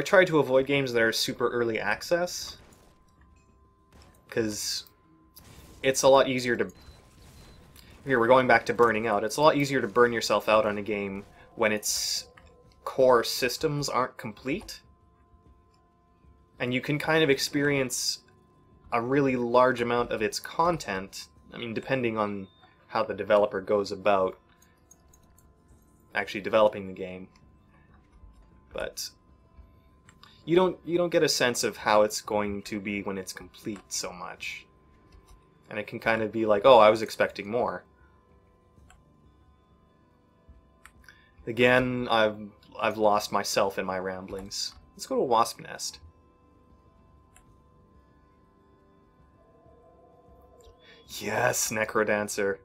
Speaker 1: try to avoid games that are super early access, because it's a lot easier to... Here, we're going back to burning out. It's a lot easier to burn yourself out on a game when its core systems aren't complete. And you can kind of experience a really large amount of its content, I mean, depending on how the developer goes about actually developing the game. But you don't get a sense of how it's going to be when it's complete so much. And it can kind of be like, oh, I was expecting more. Again, I've lost myself in my ramblings. Let's go to a wasp nest. Yes, Necrodancer.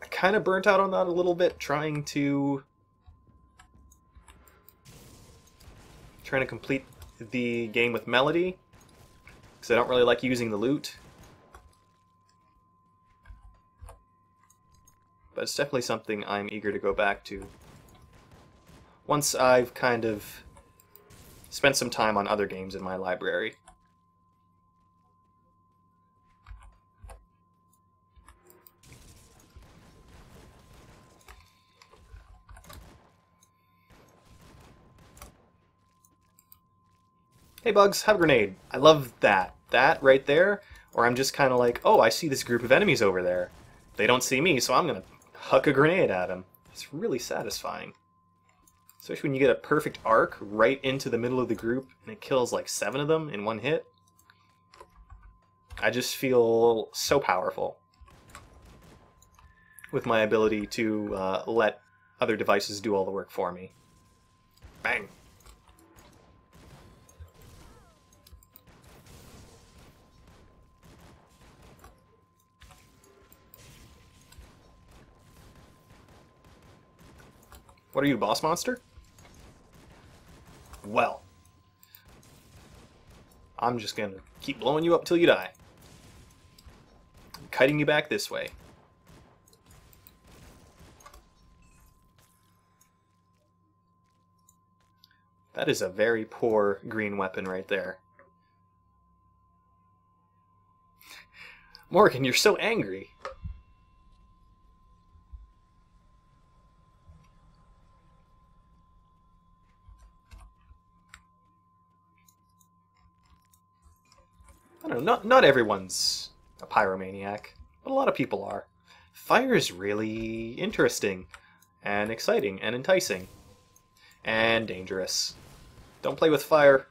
Speaker 1: I kind of burnt out on that a little bit, trying to complete the game with Melody, because I don't really like using the loot. But it's definitely something I'm eager to go back to once I've kind of spent some time on other games in my library. Hey Bugs, have a grenade. I love that. That right there, or I'm just kind of like, oh, I see this group of enemies over there. They don't see me, so I'm going to huck a grenade at them. It's really satisfying. Especially when you get a perfect arc right into the middle of the group and it kills like 7 of them in one hit. I just feel so powerful. with my ability to let other devices do all the work for me. Bang! What are you, boss monster? Well, I'm just gonna keep blowing you up till you die. I'm kiting you back this way. That is a very poor green weapon right there. Morgan, you're so angry. I don't know, not everyone's a pyromaniac, but a lot of people are. Fire is really interesting, and exciting, and enticing, and dangerous. Don't play with fire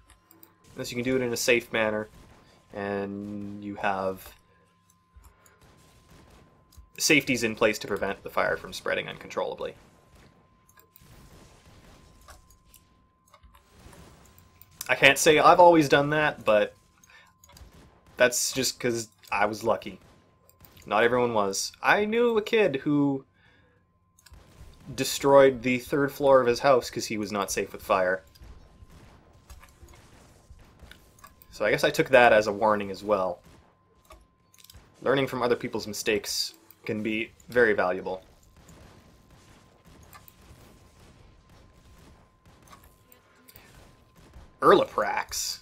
Speaker 1: unless you can do it in a safe manner, and you have safeties in place to prevent the fire from spreading uncontrollably. I can't say I've always done that, but that's just because I was lucky. Not everyone was. I knew a kid who destroyed the 3rd floor of his house because he was not safe with fire. So I guess I took that as a warning as well. Learning from other people's mistakes can be very valuable. Erlaprax.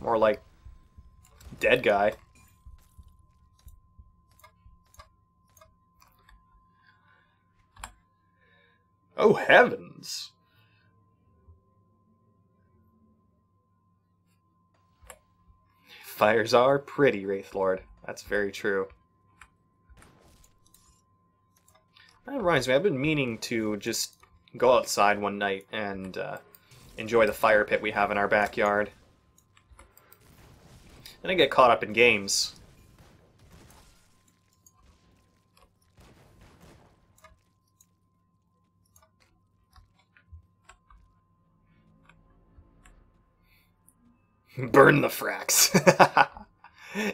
Speaker 1: More like dead guy. Oh heavens! Fires are pretty, Wraithlord. That's very true. That reminds me, I've been meaning to just go outside one night and enjoy the fire pit we have in our backyard. Then I get caught up in games. Burn the frax.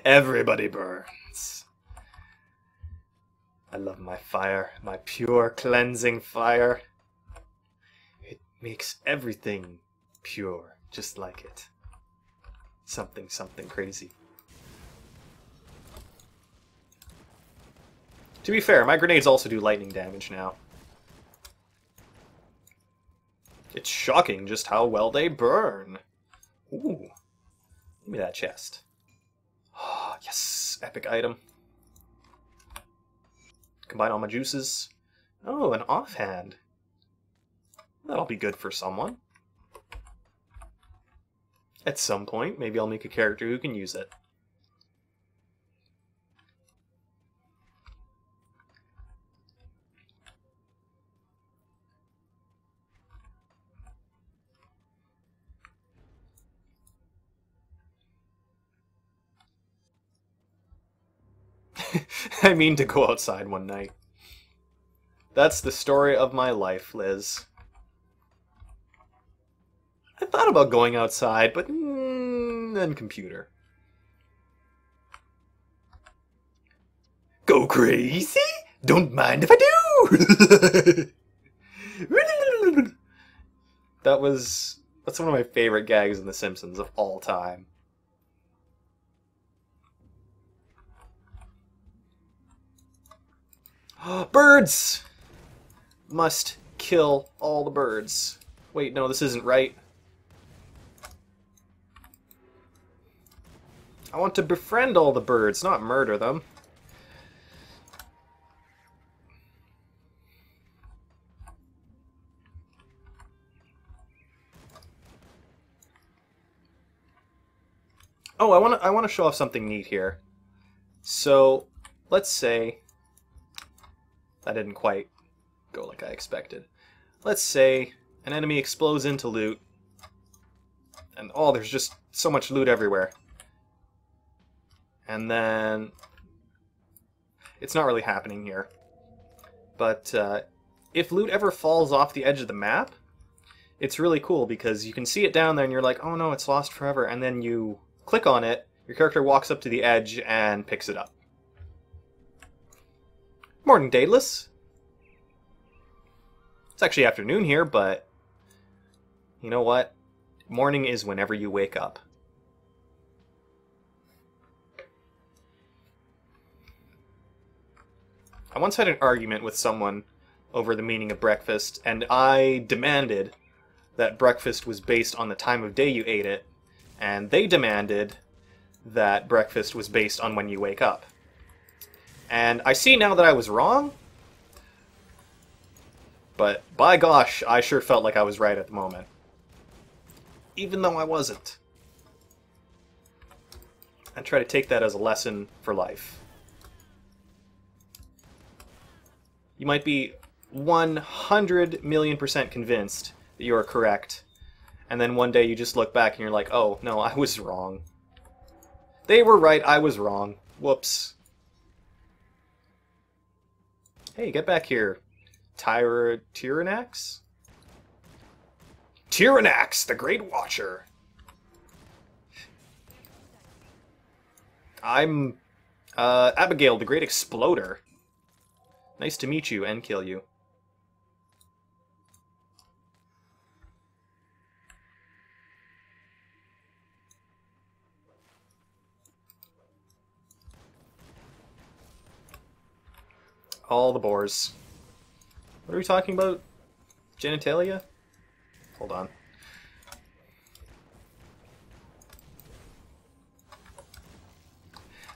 Speaker 1: Everybody burns. I love my fire, my pure cleansing fire. It makes everything pure, just like it. Something crazy. To be fair, my grenades also do lightning damage now. It's shocking just how well they burn. Ooh. Give me that chest. Oh, yes, epic item. Combine all my juices. Oh, an offhand. That'll be good for someone. At some point, maybe I'll make a character who can use it. I mean to go outside one night. That's the story of my life, Liz. I thought about going outside, but then computer. Go crazy? Don't mind if I do! That's one of my favorite gags in The Simpsons of all time. Birds! Must kill all the birds. Wait, no, this isn't right. I want to befriend all the birds, not murder them. Oh, I want to show off something neat here. So, let's say that didn't quite go like I expected. Let's say an enemy explodes into loot, and oh, there's just so much loot everywhere. And then it's not really happening here. But if loot ever falls off the edge of the map, it's really cool because you can see it down there and you're like, oh no, it's lost forever. And then you click on it, your character walks up to the edge and picks it up. Morning, Daedalus. It's actually afternoon here, but you know what? Morning is whenever you wake up. I once had an argument with someone over the meaning of breakfast, and I demanded that breakfast was based on the time of day you ate it, and they demanded that breakfast was based on when you wake up. And I see now that I was wrong, but by gosh, I sure felt like I was right at the moment. Even though I wasn't. I try to take that as a lesson for life. You might be 100,000,000% convinced that you are correct, and then one day you just look back and you're like, oh, no, I was wrong. They were right, I was wrong. Whoops. Hey, get back here. Tyranax? Tyranax, the Great Watcher! I'm, Abigail, the Great Exploder. Nice to meet you and kill you. All the boars. What are we talking about? Genitalia? Hold on.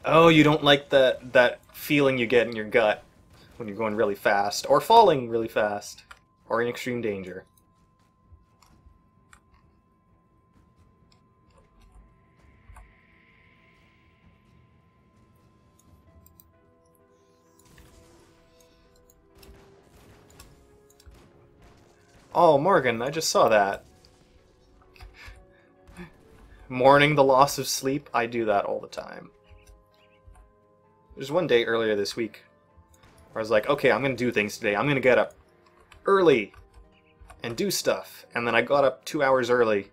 Speaker 1: Oh, you don't like that feeling you get in your gut when you're going really fast, or falling really fast, or in extreme danger. Oh, Morgan, I just saw that. Mourning the loss of sleep, I do that all the time. There's one day earlier this week where I was like, okay, I'm going to do things today. I'm going to get up early and do stuff. And then I got up 2 hours early.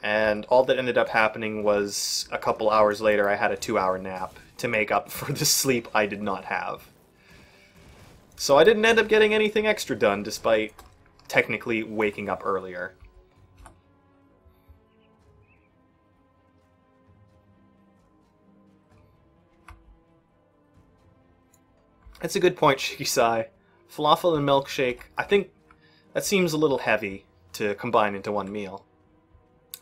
Speaker 1: And all that ended up happening was a couple hours later I had a 2-hour nap to make up for the sleep I did not have. So I didn't end up getting anything extra done despite technically waking up earlier. That's a good point, Shikisai. Falafel and milkshake, I think that seems a little heavy to combine into one meal.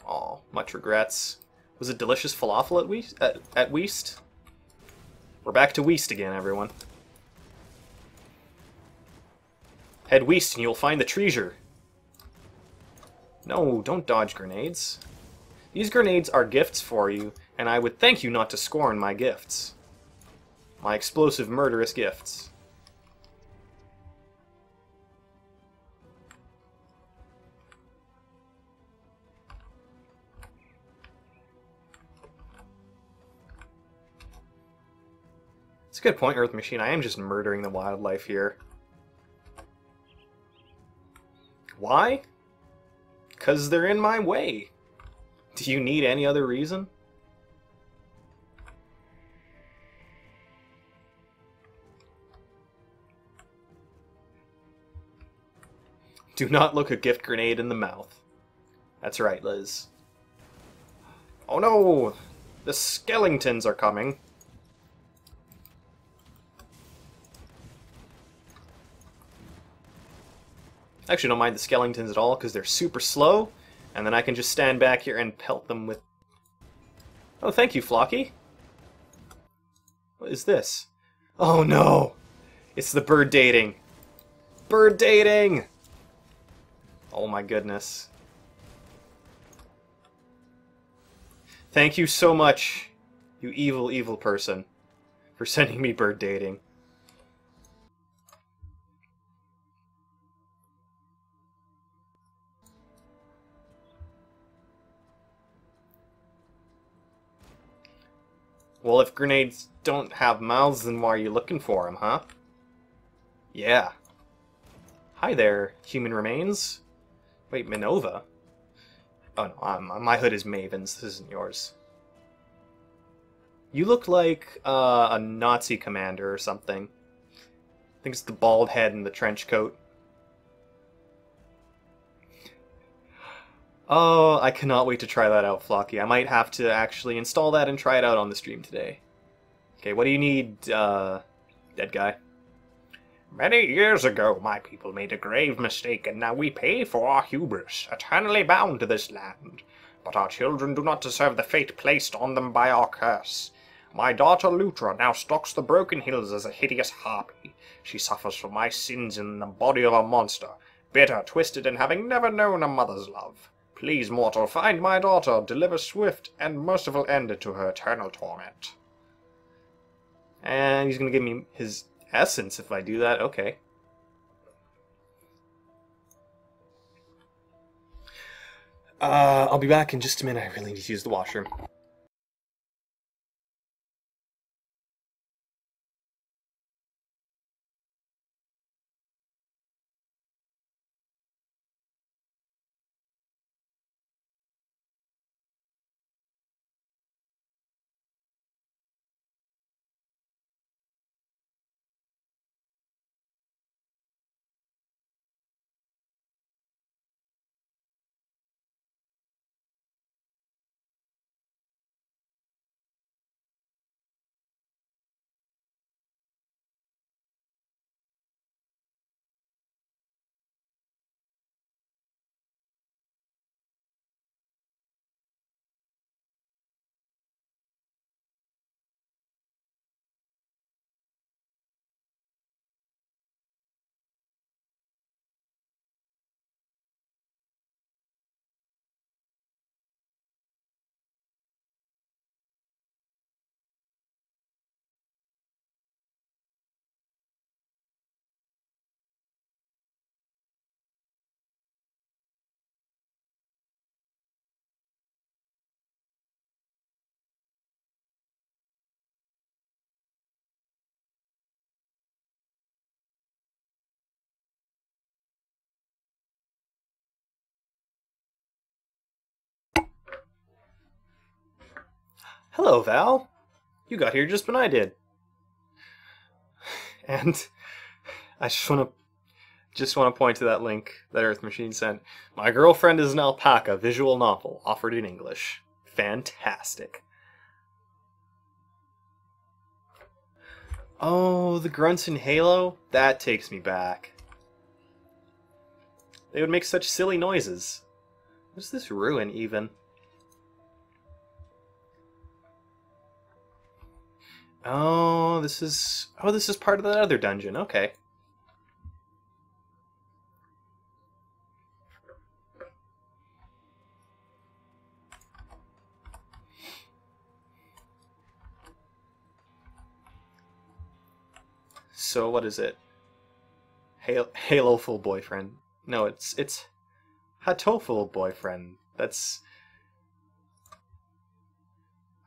Speaker 1: Aw, much regrets. Was it delicious falafel at Weast? We're back to Weast again, everyone. Head Weast and you'll find the treasure. No, don't dodge grenades. These grenades are gifts for you, and I would thank you not to scorn my gifts. My explosive, murderous gifts. It's a good point, Earth Machine. I am just murdering the wildlife here. Why? Because they're in my way. Do you need any other reason? Do not look a gift grenade in the mouth. That's right, Liz. Oh no! The skeletons are coming. I actually don't mind the skeletons at all because they're super slow, and then I can just stand back here and pelt them with... Oh, thank you, Flocky. What is this? Oh no! It's the bird dating. Bird dating! Oh my goodness. Thank you so much, you evil, evil person, for sending me bird dating. Well, if grenades don't have mouths, then why are you looking for them, huh? Yeah. Hi there, human remains. Wait, Minova? Oh no, my hood is Maven's. This isn't yours. You look like a Nazi commander or something. I think it's the bald head and the trench coat. Oh, I cannot wait to try that out, Flocky. I might have to actually install that and try it out on the stream today. Okay, what do you need, dead guy?
Speaker 2: Many years ago, my people made a grave mistake, and now we pay for our hubris, eternally bound to this land. But our children do not deserve the fate placed on them by our curse. My daughter Lutra now stalks the broken hills as a hideous harpy. She suffers from my sins in the body of a monster, bitter, twisted, and having never known a mother's love. Please, mortal, find my daughter, deliver swift and merciful end to her eternal torment.
Speaker 1: And he's gonna give me his essence if I do that. Okay. I'll be back in just a minute. I really need to use the washroom. Hello, Val. You got here just when I did. And I just want to point to that link that Earth Machine sent. My Girlfriend is an Alpaca visual novel offered in English. Fantastic. Oh, the grunts in Halo? That takes me back. They would make such silly noises. What's this ruin, even? Oh, this is part of that other dungeon. Okay. So what is it? Halo full boyfriend. No, it's Hatoful boyfriend.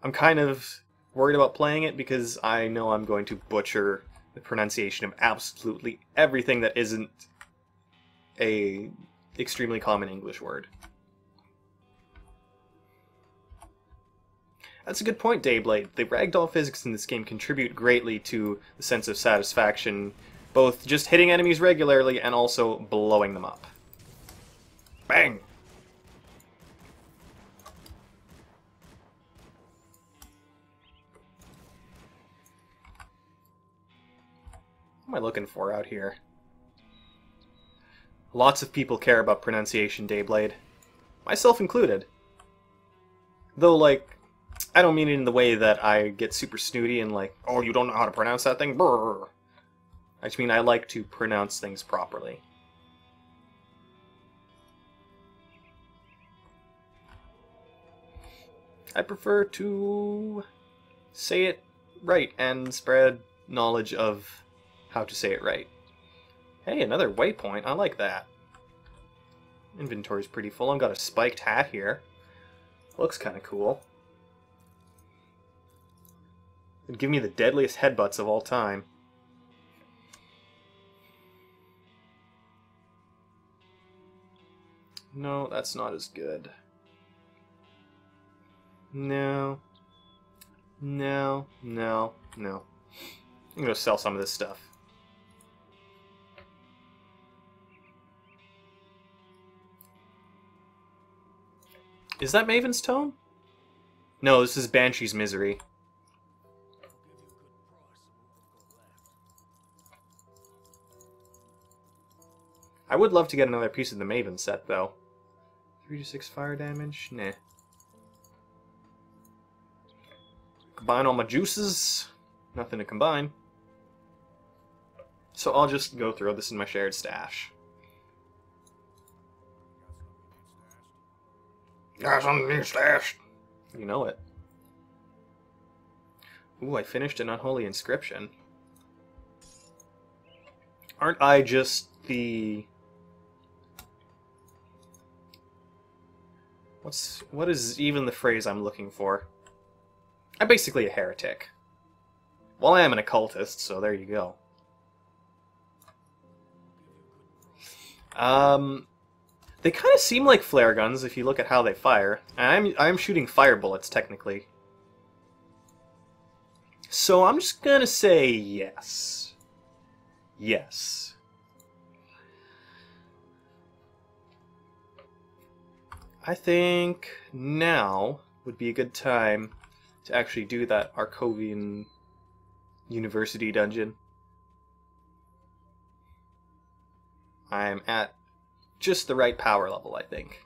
Speaker 1: I'm kind of worried about playing it because I know I'm going to butcher the pronunciation of absolutely everything that isn't a extremely common English word. That's a good point, Dayblade. The ragdoll physics in this game contribute greatly to the sense of satisfaction, both just hitting enemies regularly and also blowing them up. Bang! What am I looking for out here? Lots of people care about pronunciation, Dayblade. Myself included. Though, like, I don't mean it in the way that I get super snooty and like, oh, you don't know how to pronounce that thing? Brrr. I just mean I like to pronounce things properly. I prefer to say it right and spread knowledge of how to say it right. Hey, another waypoint. I like that. Inventory's pretty full. I've got a spiked hat here. Looks kind of cool. It'd give me the deadliest headbutts of all time. No, that's not as good. No. No, no, no. I'm gonna sell some of this stuff. Is that Maven's Tome? No, this is Banshee's Misery. I would love to get another piece of the Maven set, though. 3 to 6 fire damage? Nah. Combine all my juices. Nothing to combine. So I'll just go throw this in my shared stash.
Speaker 2: Got something new stashed.
Speaker 1: You know it. Ooh, I finished an Unholy Inscription. Aren't I just the... What is even the phrase I'm looking for? I'm basically a heretic. Well, I am an occultist, so there you go. They kind of seem like flare guns if you look at how they fire. And I'm shooting fire bullets, technically. So I'm just gonna say yes. Yes. I think now would be a good time to actually do that Arcovian University dungeon. I'm at just the right power level, I think.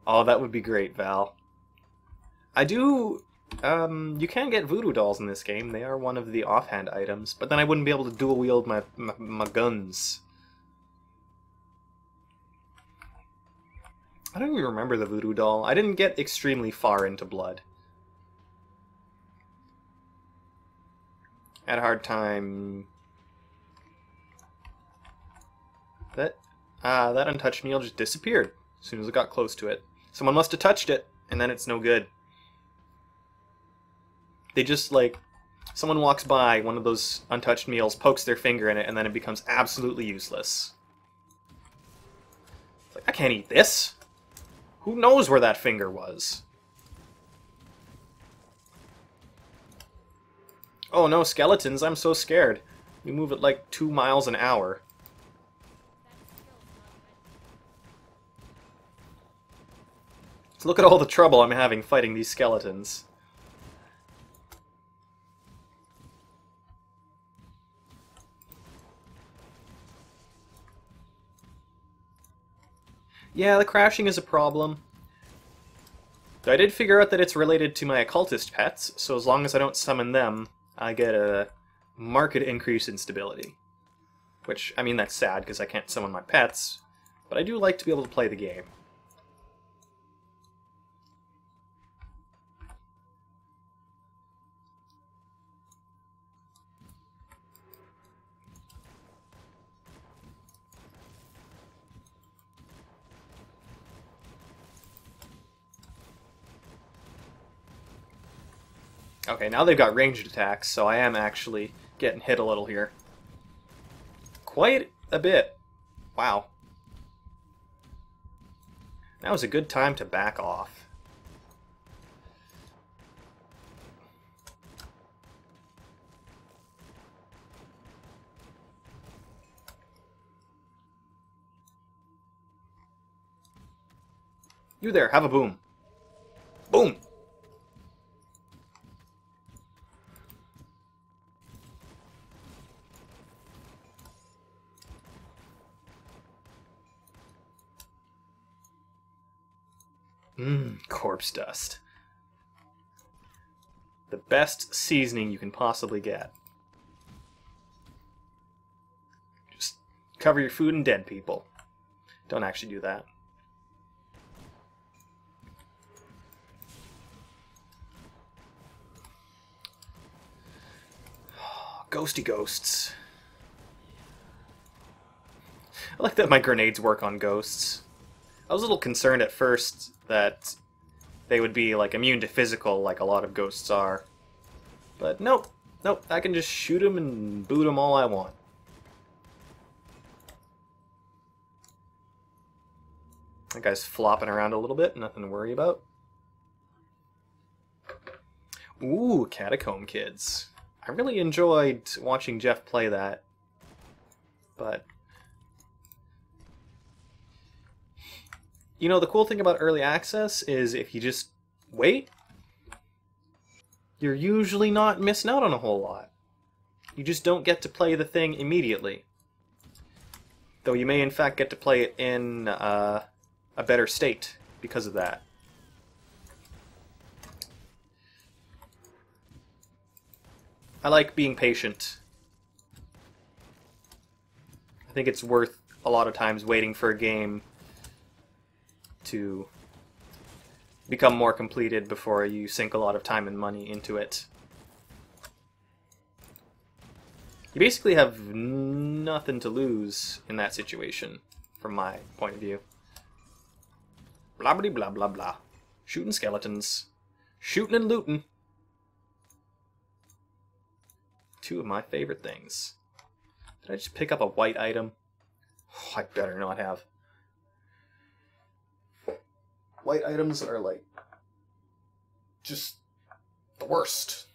Speaker 1: Oh, that would be great, Val. I do... you can get voodoo dolls in this game. They are one of the offhand items. But then I wouldn't be able to dual wield my guns. I don't even remember the voodoo doll. I didn't get extremely far into Blood. I had a hard time... That untouched meal just disappeared as soon as I got close to it. Someone must have touched it, and then it's no good. They just, like... Someone walks by, one of those untouched meals, pokes their finger in it, and then it becomes absolutely useless. It's like, I can't eat this! Who knows where that finger was? Oh no, skeletons, I'm so scared. You move at like 2 miles an hour. So look at all the trouble I'm having fighting these skeletons. Yeah, the crashing is a problem. I did figure out that it's related to my occultist pets, so as long as I don't summon them, I get a marked increase in stability. Which, I mean, that's sad because I can't summon my pets, but I do like to be able to play the game. Okay, now they've got ranged attacks, so I am actually getting hit a little here. Quite a bit. Wow. That was a good time to back off. You there, have a boom. Boom! Corpse dust. The best seasoning you can possibly get. Just cover your food in dead people. Don't actually do that. Ghosty ghosts. I like that my grenades work on ghosts. I was a little concerned at first that they would be like immune to physical like a lot of ghosts are. But nope, nope, I can just shoot them and boot them all I want. That guy's flopping around a little bit, nothing to worry about. Ooh, Catacomb Kids. I really enjoyed watching Jeff play that. But you know, the cool thing about early access is if you just wait, you're usually not missing out on a whole lot. You just don't get to play the thing immediately. Though you may in fact get to play it in a better state because of that. I like being patient. I think it's worth a lot of times waiting for a game to become more completed before you sink a lot of time and money into it. You basically have nothing to lose in that situation, from my point of view. Blah blah blah blah blah. Shooting skeletons. Shooting and looting. Two of my favorite things. Did I just pick up a white item? Oh, I better not have. White items are like just the worst.